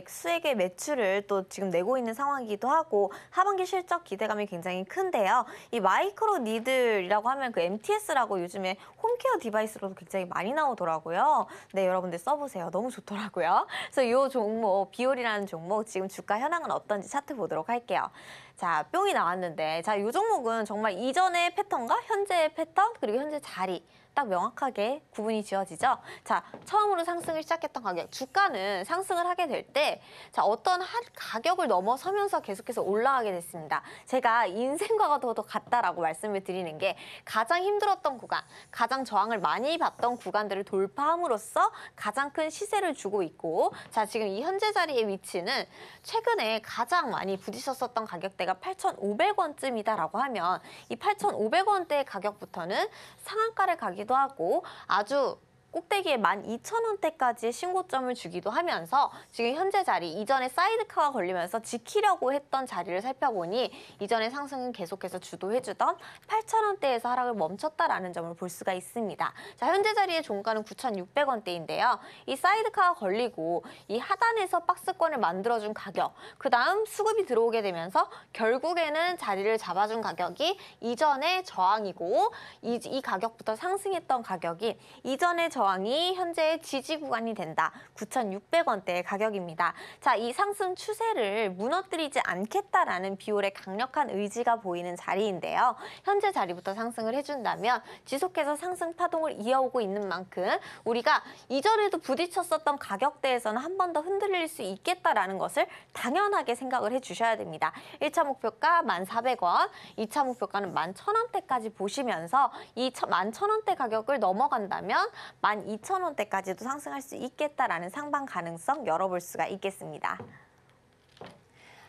수액의 매출을 또 지금 내고 있는 상황이기도 하고 하반기 실적 기대감이 굉장히 큰데요. 이 마이크로 니들이라고 하면 그 MTS라고 요즘에 홈케어 디바이스로도 굉장히 많이 나오더라고요. 네, 여러분들 써보세요. 너무 좋더라고요. 그래서 이 종목, 비올이라는 종목 지금 주가 현황은 어떤지 차트 보도록 할게요. 자, 뿅이 나왔는데 자, 이 종목은 정말 이전의 패턴과 현재의 패턴 그리고 현재 자리 딱 명확하게 구분이 지어지죠. 자, 처음으로 상승을 시작했던 가격, 주가는 상승을 하게 될 때 자, 어떤 가격을 넘어서면서 계속해서 올라가게 됐습니다. 제가 인생과가 더 같다라고 말씀을 드리는 게 가장 힘들었던 구간, 가장 저항을 많이 받던 구간들을 돌파함으로써 가장 큰 시세를 주고 있고 자, 지금 이 현재 자리의 위치는 최근에 가장 많이 부딪혔었던 가격대가 8,500원쯤이다라고 하면 이 8,500원대의 가격부터는 상한가를 가기도 하고 아주 꼭대기에 12,000원대까지의 신고점을 주기도 하면서 지금 현재 자리, 이전에 사이드카가 걸리면서 지키려고 했던 자리를 살펴보니 이전의 상승은 계속해서 주도해주던 8,000원대에서 하락을 멈췄다라는 점을 볼 수가 있습니다. 자, 현재 자리의 종가는 9,600원대인데요. 이 사이드카가 걸리고 이 하단에서 박스권을 만들어준 가격, 그 다음 수급이 들어오게 되면서 결국에는 자리를 잡아준 가격이 이전의 저항이고 이 가격부터 상승했던 가격이 이전의 저항이 현재의 지지 구간이 된다. 9,600원대의 가격입니다. 자, 이 상승 추세를 무너뜨리지 않겠다라는 비올의 강력한 의지가 보이는 자리인데요. 현재 자리부터 상승을 해준다면 지속해서 상승 파동을 이어오고 있는 만큼 우리가 이전에도 부딪혔었던 가격대에서는 한 번 더 흔들릴 수 있겠다라는 것을 당연하게 생각을 해주셔야 됩니다. 1차 목표가 1,400원, 2차 목표가는 11,000원대까지 보시면서 이 11,000원대 가격을 넘어간다면 12,000원대까지도 상승할 수 있겠다라는 상방 가능성 열어볼 수가 있겠습니다.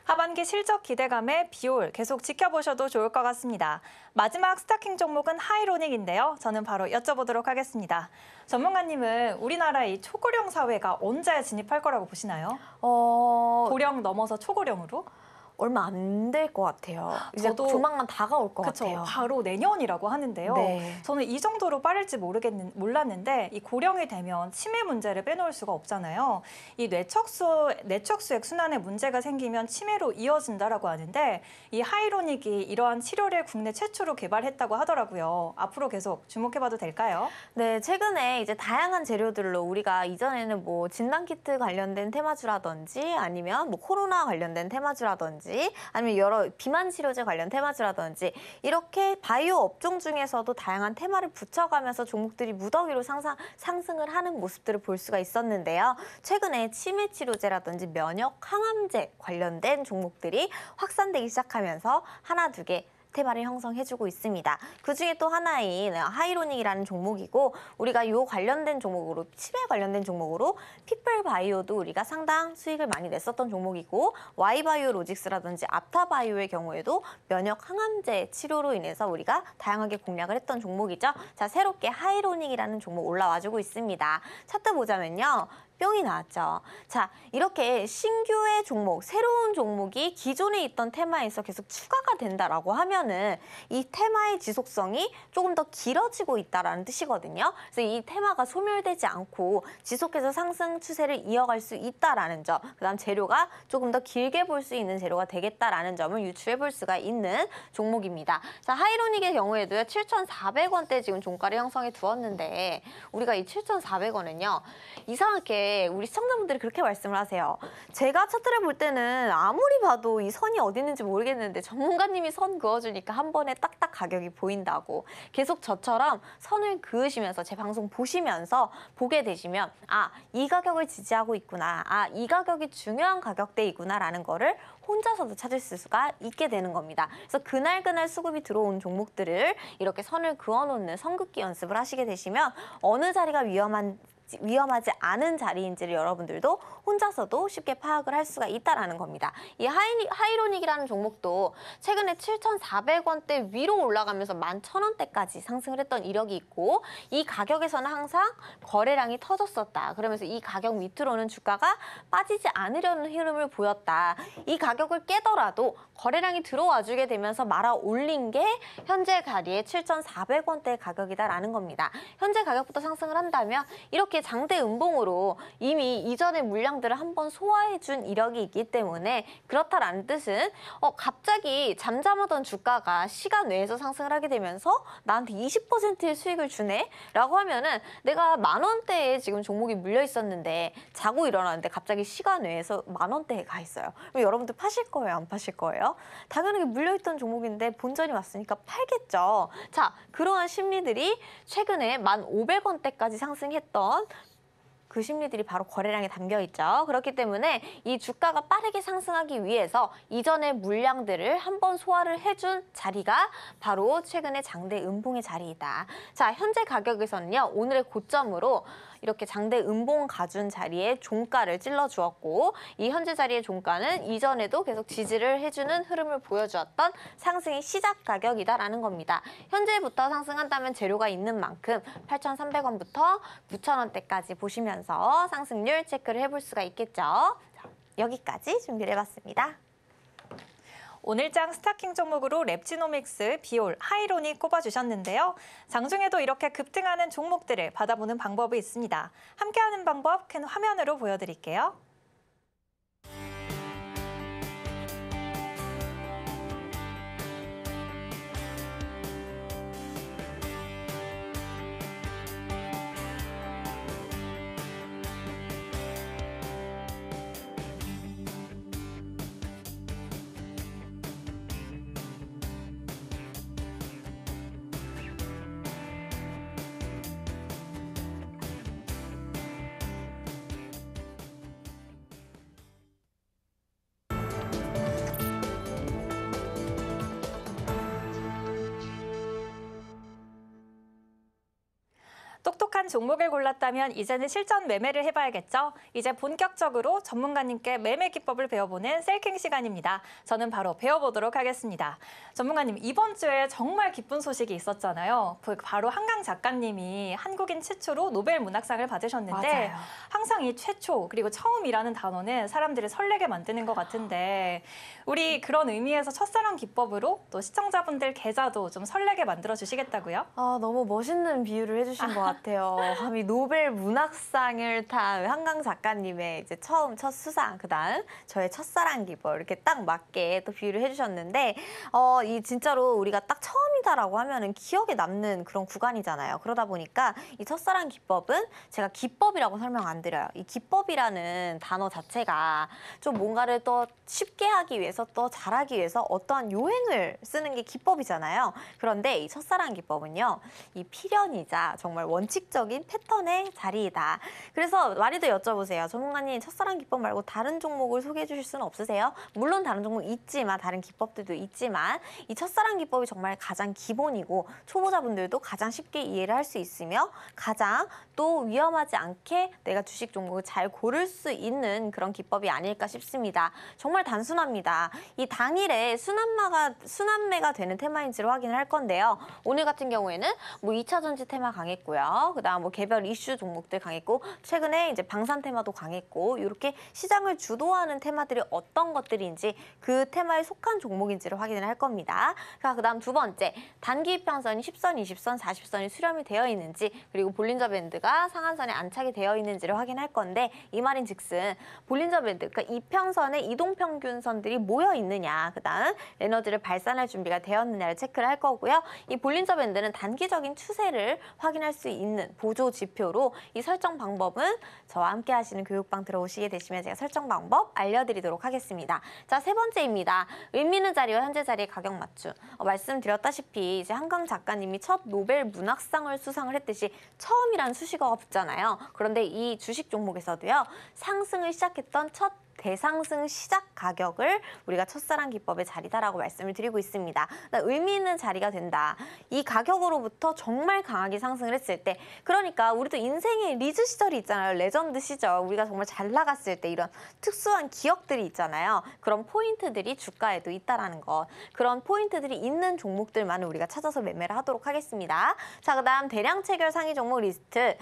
하반기 실적 기대감에 비올 계속 지켜보셔도 좋을 것 같습니다. 마지막 스타킹 종목은 하이로닉인데요. 저는 바로 여쭤보도록 하겠습니다. 전문가님은 우리나라의 이 초고령 사회가 언제 진입할 거라고 보시나요? 고령 넘어서 초고령으로? 얼마 안 될 것 같아요. 이제 저도 조만간 다가올 것 그쵸, 같아요. 바로 내년이라고 하는데요. 네. 저는 이 정도로 빠를지 몰랐는데 이 고령이 되면 치매 문제를 빼놓을 수가 없잖아요. 이 뇌척수액 순환에 문제가 생기면 치매로 이어진다라고 하는데 이 하이로닉이 이러한 치료를 국내 최초로 개발했다고 하더라고요. 앞으로 계속 주목해봐도 될까요? 네, 최근에 이제 다양한 재료들로 우리가 이전에는 뭐 진단키트 관련된 테마주라든지 아니면 뭐 코로나 관련된 테마주라든지 아니면 여러 비만 치료제 관련 테마주라든지 이렇게 바이오 업종 중에서도 다양한 테마를 붙여가면서 종목들이 무더기로 상승을 하는 모습들을 볼 수가 있었는데요. 최근에 치매 치료제라든지 면역 항암제 관련된 종목들이 확산되기 시작하면서 하나, 두 개 테마를 형성해주고 있습니다. 그중에 또 하나인 하이로닉이라는 종목이고 우리가 요 관련된 종목으로 치매 관련된 종목으로 피플바이오도 우리가 상당 수익을 많이 냈었던 종목이고 Y바이오로직스라든지 앞타바이오의 경우에도 면역 항암제 치료로 인해서 우리가 다양하게 공략을 했던 종목이죠. 자, 새롭게 하이로닉이라는 종목 올라와주고 있습니다. 차트 보자면요. 뿅이 나왔죠. 자, 이렇게 신규의 종목, 새로운 종목이 기존에 있던 테마에서 계속 추가가 된다라고 하면은 이 테마의 지속성이 조금 더 길어지고 있다라는 뜻이거든요. 그래서 이 테마가 소멸되지 않고 지속해서 상승 추세를 이어갈 수 있다라는 점, 그다음 재료가 조금 더 길게 볼 수 있는 재료가 되겠다라는 점을 유추해 볼 수가 있는 종목입니다. 자, 하이로닉의 경우에도요. 7,400원대 지금 종가를 형성해 두었는데 우리가 이 7,400원은요. 이상하게 우리 시청자분들이 그렇게 말씀을 하세요. 제가 차트를 볼 때는 아무리 봐도 이 선이 어디 있는지 모르겠는데 전문가님이 선 그어주니까 한 번에 딱딱 가격이 보인다고. 계속 저처럼 선을 그으시면서 제 방송 보시면서 보게 되시면 아, 이 가격을 지지하고 있구나. 아, 이 가격이 중요한 가격대이구나라는 거를 혼자서도 찾을 수가 있게 되는 겁니다. 그래서 그날 수급이 들어온 종목들을 이렇게 선을 그어놓는 선긋기 연습을 하시게 되시면 어느 자리가 위험하지 않은 자리인지를 여러분들도 혼자서도 쉽게 파악을 할 수가 있다는 겁니다. 이 하이로닉이라는 종목도 최근에 7,400원대 위로 올라가면서 11,000원대까지 상승을 했던 이력이 있고 이 가격에서는 항상 거래량이 터졌었다. 그러면서 이 가격 밑으로는 주가가 빠지지 않으려는 흐름을 보였다. 이 가격을 깨더라도 거래량이 들어와 주게 되면서 말아 올린 게 현재 자리의 7,400원대 가격이다라는 겁니다. 현재 가격부터 상승을 한다면 이렇게 장대 음봉으로 이미 이전의 물량들을 한번 소화해준 이력이 있기 때문에 그렇다라는 뜻은 갑자기 잠잠하던 주가가 시간 외에서 상승을 하게 되면서 나한테 20%의 수익을 주네? 라고 하면은 내가 10,000원대에 지금 종목이 물려 있었는데 자고 일어났는데 갑자기 시간 외에서 10,000원대에 가 있어요. 그럼 여러분들 파실 거예요? 안 파실 거예요? 당연하게 물려있던 종목인데 본전이 왔으니까 팔겠죠. 자, 그러한 심리들이 최근에 1,500원대까지 상승했던 그 심리들이 바로 거래량에 담겨 있죠. 그렇기 때문에 이 주가가 빠르게 상승하기 위해서 이전의 물량들을 한번 소화를 해준 자리가 바로 최근의 장대 음봉의 자리이다. 자, 현재 가격에서는요. 오늘의 고점으로 이렇게 장대 음봉 가준 자리에 종가를 찔러주었고 이 현재 자리의 종가는 이전에도 계속 지지를 해주는 흐름을 보여주었던 상승의 시작 가격이다라는 겁니다. 현재부터 상승한다면 재료가 있는 만큼 8,300원부터 9,000원대까지 보시면서 상승률 체크를 해볼 수가 있겠죠. 자, 여기까지 준비를 해봤습니다. 오늘장 스타킹 종목으로 랩지노믹스, 비올, 하이론이 꼽아주셨는데요. 장중에도 이렇게 급등하는 종목들을 받아보는 방법이 있습니다. 함께하는 방법 큰 화면으로 보여드릴게요. 똑똑한 종목을 골랐다면 이제는 실전 매매를 해봐야겠죠? 이제 본격적으로 전문가님께 매매 기법을 배워보는 셀킹 시간입니다. 저는 바로 배워보도록 하겠습니다. 전문가님, 이번 주에 정말 기쁜 소식이 있었잖아요. 바로 한강 작가님이 한국인 최초로 노벨 문학상을 받으셨는데 맞아요. 항상 이 최초 그리고 처음이라는 단어는 사람들을 설레게 만드는 것 같은데 우리 그런 의미에서 첫사랑 기법으로 또 시청자분들 계좌도 좀 설레게 만들어 주시겠다고요? 아, 너무 멋있는 비유를 해주신 것 같아요. 감히 노벨 문학상을 탄 한강 작가님의 이제 첫 수상, 그다음 저의 첫사랑 기법 이렇게 딱 맞게 또 비유를 해주셨는데 이 진짜로 우리가 딱 처음이다라고 하면은 기억에 남는 그런 구간이잖아요. 그러다 보니까 이 첫사랑 기법은 제가 기법이라고 설명 안 드려요. 이 기법이라는 단어 자체가 좀 뭔가를 더 쉽게 하기 위해서 또 잘하기 위해서 어떠한 요행을 쓰는 게 기법이잖아요. 그런데 이 첫사랑 기법은요, 이 필연이자 정말 원칙적인 패턴의 자리이다. 그래서 많이들 여쭤보세요. 전문가님, 첫사랑 기법 말고 다른 종목을 소개해 주실 수는 없으세요? 물론 다른 종목 있지만, 다른 기법들도 있지만 이 첫사랑 기법이 정말 가장 기본이고 초보자분들도 가장 쉽게 이해를 할 수 있으며 가장 또 위험하지 않게 내가 주식 종목을 잘 고를 수 있는 그런 기법이 아닐까 싶습니다. 정말 단순합니다. 이 당일에 순환매가 되는 테마인지를 확인을 할 건데요. 오늘 같은 경우에는 뭐 2차 전지 테마 강했고요. 그다음 뭐 개별 이슈 종목들 강했고, 최근에 이제 방산 테마도 강했고, 이렇게 시장을 주도하는 테마들이 어떤 것들인지 그 테마에 속한 종목인지를 확인을 할 겁니다. 자, 그다음 두 번째, 단기 이평선이 10선, 20선, 40선이 수렴이 되어 있는지, 그리고 볼린저 밴드가 상한선에 안착이 되어 있는지를 확인할 건데, 이 말인즉슨 볼린저 밴드, 그러니까 이평선에 이동평균선들이 모여 있느냐, 그다음 에너지를 발산할 준비가 되었느냐를 체크를 할 거고요. 이 볼린저 밴드는 단기적인 추세를 확인할 수 있는 보조 지표로, 이 설정 방법은 저와 함께 하시는 교육방 들어오시게 되시면 제가 설정 방법 알려드리도록 하겠습니다. 자, 세 번째입니다. 의미 있는 자리와 현재 자리의 가격 맞춤. 말씀드렸다시피 이제 한강 작가님이 첫 노벨 문학상을 수상을 했듯이 처음이란 수식어가 붙잖아요. 그런데 이 주식 종목에서도요, 상승을 시작했던 첫 대상승 시작 가격을 우리가 첫사랑 기법의 자리다라고 말씀을 드리고 있습니다. 그러니까 의미 있는 자리가 된다. 이 가격으로부터 정말 강하게 상승을 했을 때, 그러니까 우리도 인생의 리즈 시절이 있잖아요. 레전드 시절, 우리가 정말 잘 나갔을 때 이런 특수한 기억들이 있잖아요. 그런 포인트들이 주가에도 있다라는 것. 그런 포인트들이 있는 종목들만을 우리가 찾아서 매매를 하도록 하겠습니다. 자, 그다음 대량 체결 상위 종목 리스트.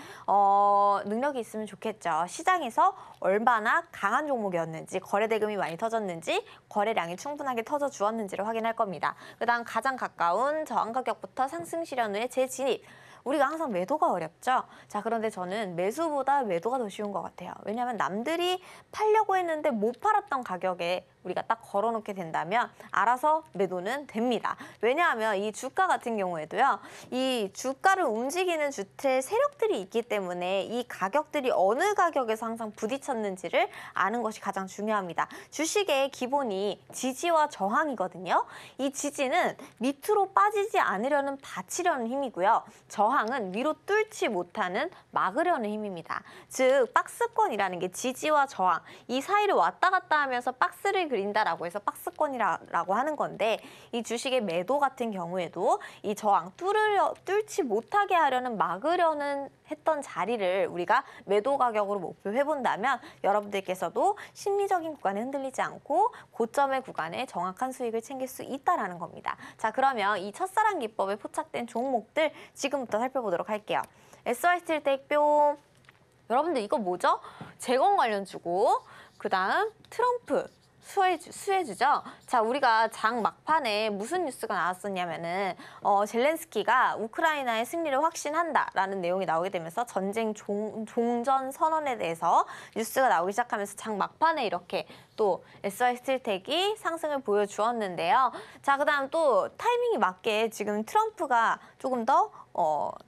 능력이 있으면 좋겠죠. 시장에서 얼마나 강한 종목이었는지, 거래 대금이 많이 터졌는지, 거래량이 충분하게 터져 주었는지를 확인할 겁니다. 그다음 가장 가까운 저항 가격부터 상승 실현 후에 재진입. 우리가 항상 매도가 어렵죠. 자, 그런데 저는 매수보다 매도가 더 쉬운 것 같아요. 왜냐하면 남들이 팔려고 했는데 못 팔았던 가격에 우리가 딱 걸어놓게 된다면 알아서 매도는 됩니다. 왜냐하면 이 주가 같은 경우에도요, 이 주가를 움직이는 주택 세력들이 있기 때문에 이 가격들이 어느 가격에서 항상 부딪혔는지를 아는 것이 가장 중요합니다. 주식의 기본이 지지와 저항이거든요. 이 지지는 밑으로 빠지지 않으려는 받치려는 힘이고요. 저항은 위로 뚫지 못하는 막으려는 힘입니다. 즉 박스권이라는 게 지지와 저항, 이 사이를 왔다 갔다 하면서 박스를 그린다라고 해서 박스권이라고 하는 건데 이 주식의 매도 같은 경우에도 이 저항 뚫지 못하게 하려는 막으려는 했던 자리를 우리가 매도 가격으로 목표해 본다면 여러분들께서도 심리적인 구간에 흔들리지 않고 고점의 구간에 정확한 수익을 챙길 수 있다라는 겁니다. 자, 그러면 이 첫사랑 기법에 포착된 종목들 지금부터 살펴보도록 할게요. SR스틸텍 뿅. 여러분들 이거 뭐죠? 재건 관련주고 그다음 트럼프 수혜주죠. 자, 우리가 장 막판에 무슨 뉴스가 나왔었냐면은 젤렌스키가 우크라이나의 승리를 확신한다라는 내용이 나오게 되면서 전쟁 종전 선언에 대해서 뉴스가 나오기 시작하면서 장 막판에 이렇게 또 SR스틸텍이 상승을 보여주었는데요. 자, 그다음 또 타이밍이 맞게 지금 트럼프가 조금 더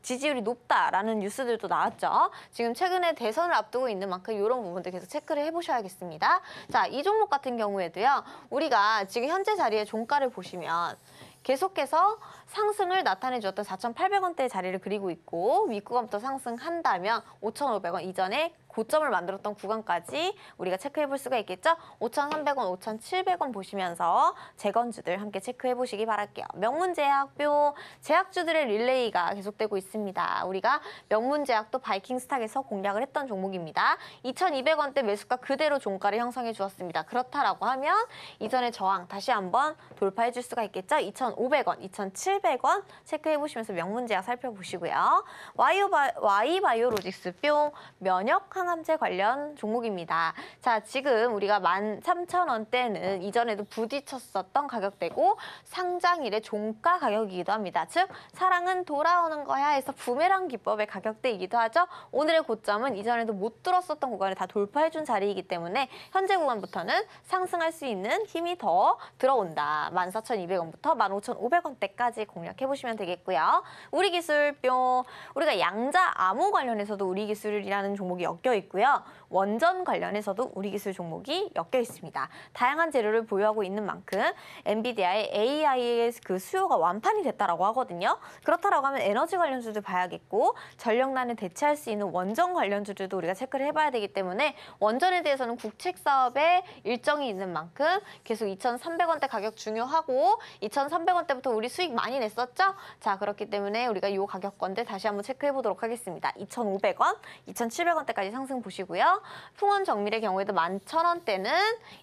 지지율이 높다라는 뉴스들도 나왔죠. 지금 최근에 대선을 앞두고 있는 만큼 이런 부분들 계속 체크를 해보셔야겠습니다. 자, 이 종목 같은 경우에도요. 우리가 지금 현재 자리의 종가를 보시면 계속해서 상승을 나타내 주었던 4,800원대의 자리를 그리고 있고 윗구간부터 상승한다면 5,500원 이전에 고점을 만들었던 구간까지 우리가 체크해 볼 수가 있겠죠. 5,300원, 5,700원 보시면서 재건주들 함께 체크해 보시기 바랄게요. 명문제약표, 제약주들의 릴레이가 계속되고 있습니다. 우리가 명문제약도 바이킹스탁에서 공략을 했던 종목입니다. 2,200원대 매수가 그대로 종가를 형성해 주었습니다. 그렇다라고 하면 이전의 저항 다시 한번 돌파해 줄 수가 있겠죠. 2,500원, 2,700원 체크해 보시면서 명문제약 살펴보시고요. Y바이오로직스 뿅, 면역 항암제 관련 종목입니다. 자, 지금 우리가 13,000원대는 이전에도 부딪혔었던 가격대고 상장일의 종가 가격이기도 합니다. 즉, 사랑은 돌아오는 거야 해서 부메랑 기법의 가격대이기도 하죠. 오늘의 고점은 이전에도 못 뚫었었던 구간을 다 돌파해준 자리이기 때문에 현재 구간부터는 상승할 수 있는 힘이 더 들어온다. 14,200원부터 15,500원대까지 공략해보시면 되겠고요. 우리기술뿅, 우리가 양자 암호 관련해서도 우리기술이라는 종목이 엮여 있고요. 원전 관련해서도 우리기술 종목이 엮여 있습니다. 다양한 재료를 보유하고 있는 만큼 엔비디아의 AI의 그 수요가 완판이 됐다라고 하거든요. 그렇다라고 하면 에너지 관련주도 봐야겠고 전력난을 대체할 수 있는 원전 관련주들도 우리가 체크를 해봐야 되기 때문에 원전에 대해서는 국책 사업에 일정이 있는 만큼 계속 2,300원대 가격 중요하고 2,300원대부터 우리 수익 많이 냈었죠? 자, 그렇기 때문에 우리가 이 가격권들 다시 한번 체크해 보도록 하겠습니다. 2,500원, 2,700원대까지 상승 보시고요. 풍원정밀의 경우에도 11,000원대는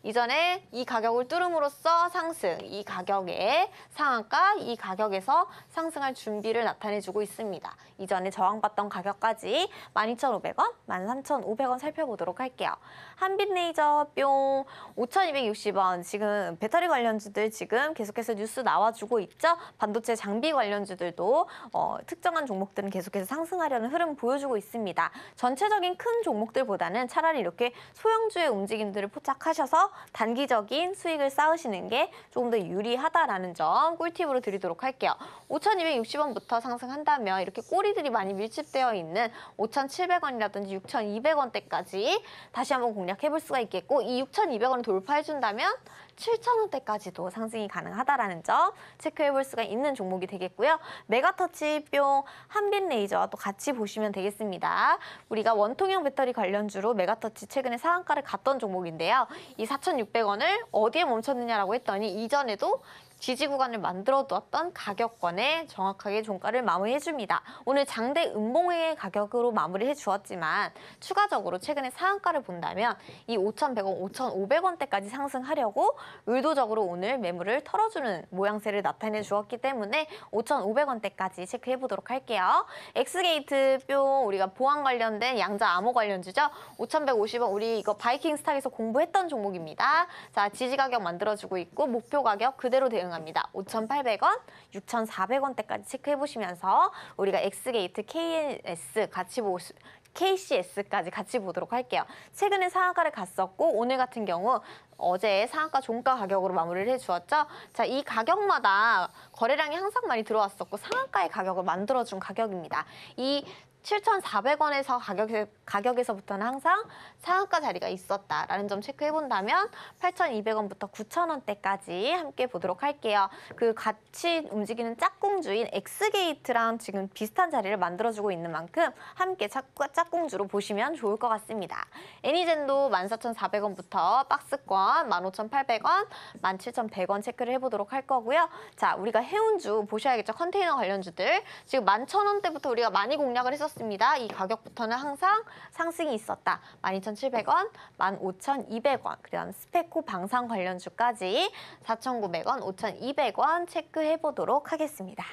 이전에 이 가격을 뚫음으로써 상승, 이 가격의 상한가, 이 가격에서 상승할 준비를 나타내주고 있습니다. 이전에 저항받던 가격까지 12,500원, 13,500원 살펴보도록 할게요. 한빛레이저 뿅, 5,260원. 지금 배터리 관련주들 지금 계속해서 뉴스 나와주고 있죠. 반도체 장비 관련주들도 특정한 종목들은 계속해서 상승하려는 흐름 보여주고 있습니다. 전체적인 큰 종목들보다는 차라리 이렇게 소형주의 움직임들을 포착하셔서 단기적인 수익을 쌓으시는 게 조금 더 유리하다라는 점 꿀팁으로 드리도록 할게요. 5,260원부터 상승한다면 이렇게 꼬리들이 많이 밀집되어 있는 5,700원이라든지 6,200원대까지 다시 한번 공략해볼 수가 있겠고 이 6,200원을 돌파해준다면 7,000원대까지도 상승이 가능하다라는 점 체크해볼 수가 있는 종목이 되겠고요. 메가터치 뿅, 한빛레이저와 또 같이 보시면 되겠습니다. 우리가 원통형 배터리 관련주로 메가터치 최근에 상한가를 갔던 종목인데요. 이 4,600원을 어디에 멈췄느냐라고 했더니 이전에도 지지 구간을 만들어 두었던 가격권에 정확하게 종가를 마무리해줍니다. 오늘 장대 음봉의 가격으로 마무리해 주었지만 추가적으로 최근에 상한가를 본다면 이 5,100원, 5,500원대까지 상승하려고 의도적으로 오늘 매물을 털어주는 모양새를 나타내 주었기 때문에 5,500원대까지 체크해 보도록 할게요. 엑스게이트 뿅, 우리가 보안 관련된 양자 암호 관련주죠. 5,150원, 우리 이거 바이킹스탁에서 공부했던 종목입니다. 자, 지지 가격 만들어주고 있고 목표 가격 그대로 대응 합니다. 5,800원, 6,400원대까지 체크해보시면서 우리가 엑스게이트, KS 같이 KCS까지 같이 보도록 할게요. 최근에 상한가를 갔었고 오늘 같은 경우 어제 상한가 종가 가격으로 마무리를 해주었죠. 자, 이 가격마다 거래량이 항상 많이 들어왔었고 상한가의 가격을 만들어준 가격입니다. 이 7,400원에서 가격에서부터는 항상 상한가 자리가 있었다라는 점 체크해본다면 8,200원부터 9,000원대까지 함께 보도록 할게요. 그 같이 움직이는 짝꿍주인 엑스게이트랑 지금 비슷한 자리를 만들어주고 있는 만큼 함께 짝꿍주로 보시면 좋을 것 같습니다. 애니젠도 14,400원부터 박스권 15,800원, 17,100원 체크를 해보도록 할 거고요. 자, 우리가 해운주 보셔야겠죠. 컨테이너 관련주들. 지금 11,000원대부터 우리가 많이 공략을 했었습니다. 이 가격부터는 항상 상승이 있었다. 12,700원, 15,200원, 그다음 스페코 방산 관련주까지 4,900원, 5,200원 체크해보도록 하겠습니다.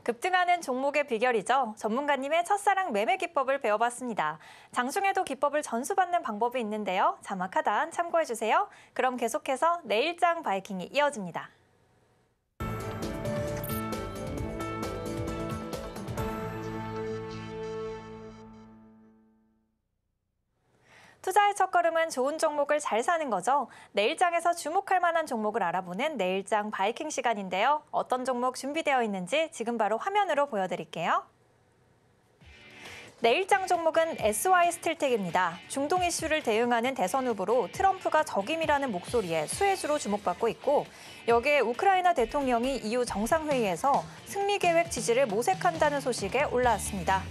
급등하는 종목의 비결이죠. 전문가님의 첫사랑 매매 기법을 배워봤습니다. 장중에도 기법을 전수받는 방법이 있는데요. 자막 하단 참고해주세요. 그럼 계속해서 내일장 바이킹이 이어집니다. 투자의 첫걸음은 좋은 종목을 잘 사는 거죠. 내일장에서 주목할 만한 종목을 알아보는 내일장 바이킹 시간인데요. 어떤 종목 준비되어 있는지 지금 바로 화면으로 보여드릴게요. 내일장 종목은 SY스틸텍입니다. 중동 이슈를 대응하는 대선 후보로 트럼프가 적임이라는 목소리에 수혜주로 주목받고 있고 여기에 우크라이나 대통령이 EU 정상회의에서 승리 계획 지지를 모색한다는 소식에 올라왔습니다.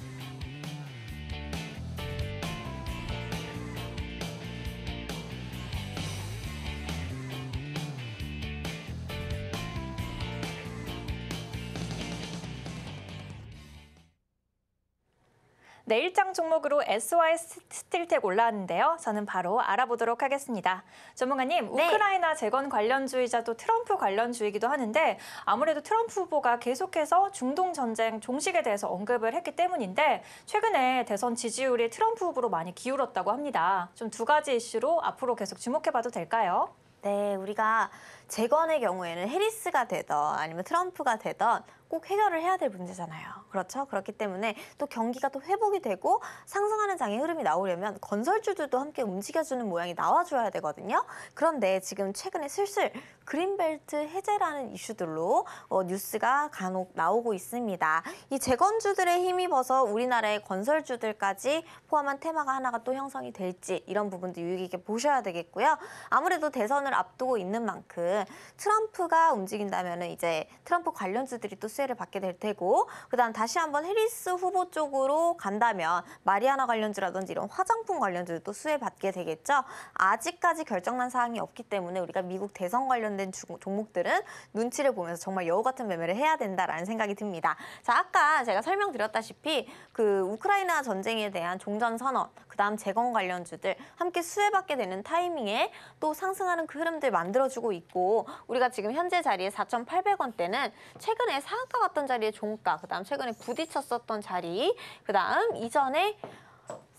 내일장 종목으로 SY스틸텍 올라왔는데요. 저는 바로 알아보도록 하겠습니다. 전문가님, 네. 우크라이나 재건 관련주이자도 트럼프 관련주이기도 하는데 아무래도 트럼프 후보가 계속해서 중동 전쟁 종식에 대해서 언급을 했기 때문인데 최근에 대선 지지율이 트럼프 후보로 많이 기울었다고 합니다. 좀 두 가지 이슈로 앞으로 계속 주목해봐도 될까요? 네, 우리가 재건의 경우에는 해리스가 되던 아니면 트럼프가 되던 꼭 해결을 해야 될 문제잖아요. 그렇죠? 그렇기 때문에 또 경기가 또 회복이 되고 상승하는 장의 흐름이 나오려면 건설주들도 함께 움직여주는 모양이 나와줘야 되거든요. 그런데 지금 최근에 슬슬 그린벨트 해제라는 이슈들로 뉴스가 간혹 나오고 있습니다. 이 재건주들에 힘입어서 우리나라의 건설주들까지 포함한 테마가 하나가 또 형성이 될지 이런 부분도 유의 깊게 보셔야 되겠고요. 아무래도 대선을 앞두고 있는 만큼 트럼프가 움직인다면 이제 트럼프 관련주들이 또 수혜를 받게 될 테고 그다음 다시 한번 해리스 후보 쪽으로 간다면 마리아나 관련주라든지 이런 화장품 관련주도 수혜받게 되겠죠. 아직까지 결정난 사항이 없기 때문에 우리가 미국 대선 관련된 종목들은 눈치를 보면서 정말 여우 같은 매매를 해야 된다라는 생각이 듭니다. 자, 아까 제가 설명드렸다시피 그 우크라이나 전쟁에 대한 종전선언, 그다음 재건 관련주들 함께 수혜받게 되는 타이밍에 또 상승하는 그 흐름들 만들어주고 있고 우리가 지금 현재 자리에 4,800원대는 최근에 상한가 갔던 자리의 종가, 그다음 최근에 부딪혔었던 자리, 그다음 이전에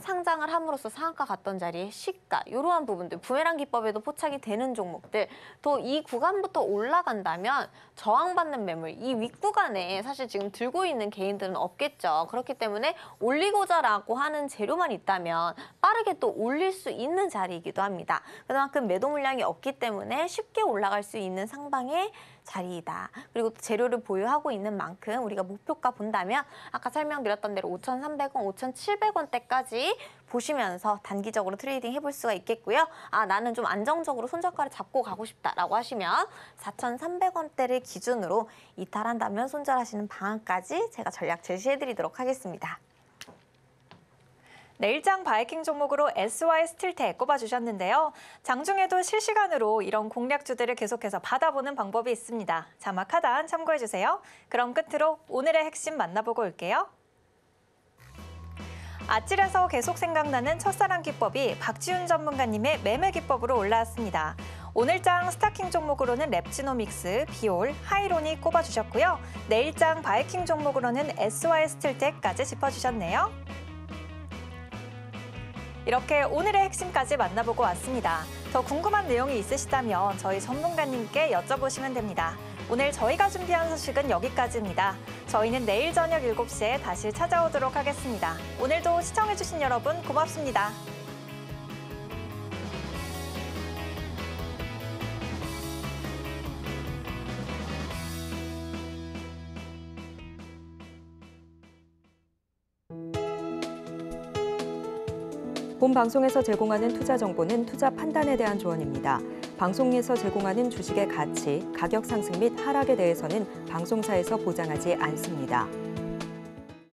상장을 함으로써 상한가 갔던 자리의 시가 이러한 부분들 부메랑 기법에도 포착이 되는 종목들 또 이 구간부터 올라간다면 저항받는 매물 이 윗구간에 사실 지금 들고 있는 개인들은 없겠죠. 그렇기 때문에 올리고자라고 하는 재료만 있다면 빠르게 또 올릴 수 있는 자리이기도 합니다. 그만큼 매도 물량이 없기 때문에 쉽게 올라갈 수 있는 상방의 자리이다. 그리고 재료를 보유하고 있는 만큼 우리가 목표가 본다면 아까 설명드렸던 대로 5,300원, 5,700원대까지 보시면서 단기적으로 트레이딩 해볼 수가 있겠고요. 아, 나는 좀 안정적으로 손절가를 잡고 가고 싶다라고 하시면 4,300원대를 기준으로 이탈한다면 손절하시는 방안까지 제가 전략 제시해드리도록 하겠습니다. 내일장 바이킹 종목으로 SY스틸텍 꼽아주셨는데요. 장중에도 실시간으로 이런 공략주들을 계속해서 받아보는 방법이 있습니다. 자막 하단 참고해주세요. 그럼 끝으로 오늘의 핵심 만나보고 올게요. 아찔해서 계속 생각나는 첫사랑 기법이 박지훈 전문가님의 매매 기법으로 올라왔습니다. 오늘장 스타킹 종목으로는 랩지노믹스, 비올, 하이론이 꼽아주셨고요. 내일장 바이킹 종목으로는 SY스틸텍까지 짚어주셨네요. 이렇게 오늘의 핵심까지 만나보고 왔습니다. 더 궁금한 내용이 있으시다면 저희 전문가님께 여쭤보시면 됩니다. 오늘 저희가 준비한 소식은 여기까지입니다. 저희는 내일 저녁 7시에 다시 찾아오도록 하겠습니다. 오늘도 시청해주신 여러분 고맙습니다. 본 방송에서 제공하는 투자 정보는 투자 판단에 대한 조언입니다. 방송에서 제공하는 주식의 가치, 가격 상승 및 하락에 대해서는 방송사에서 보장하지 않습니다.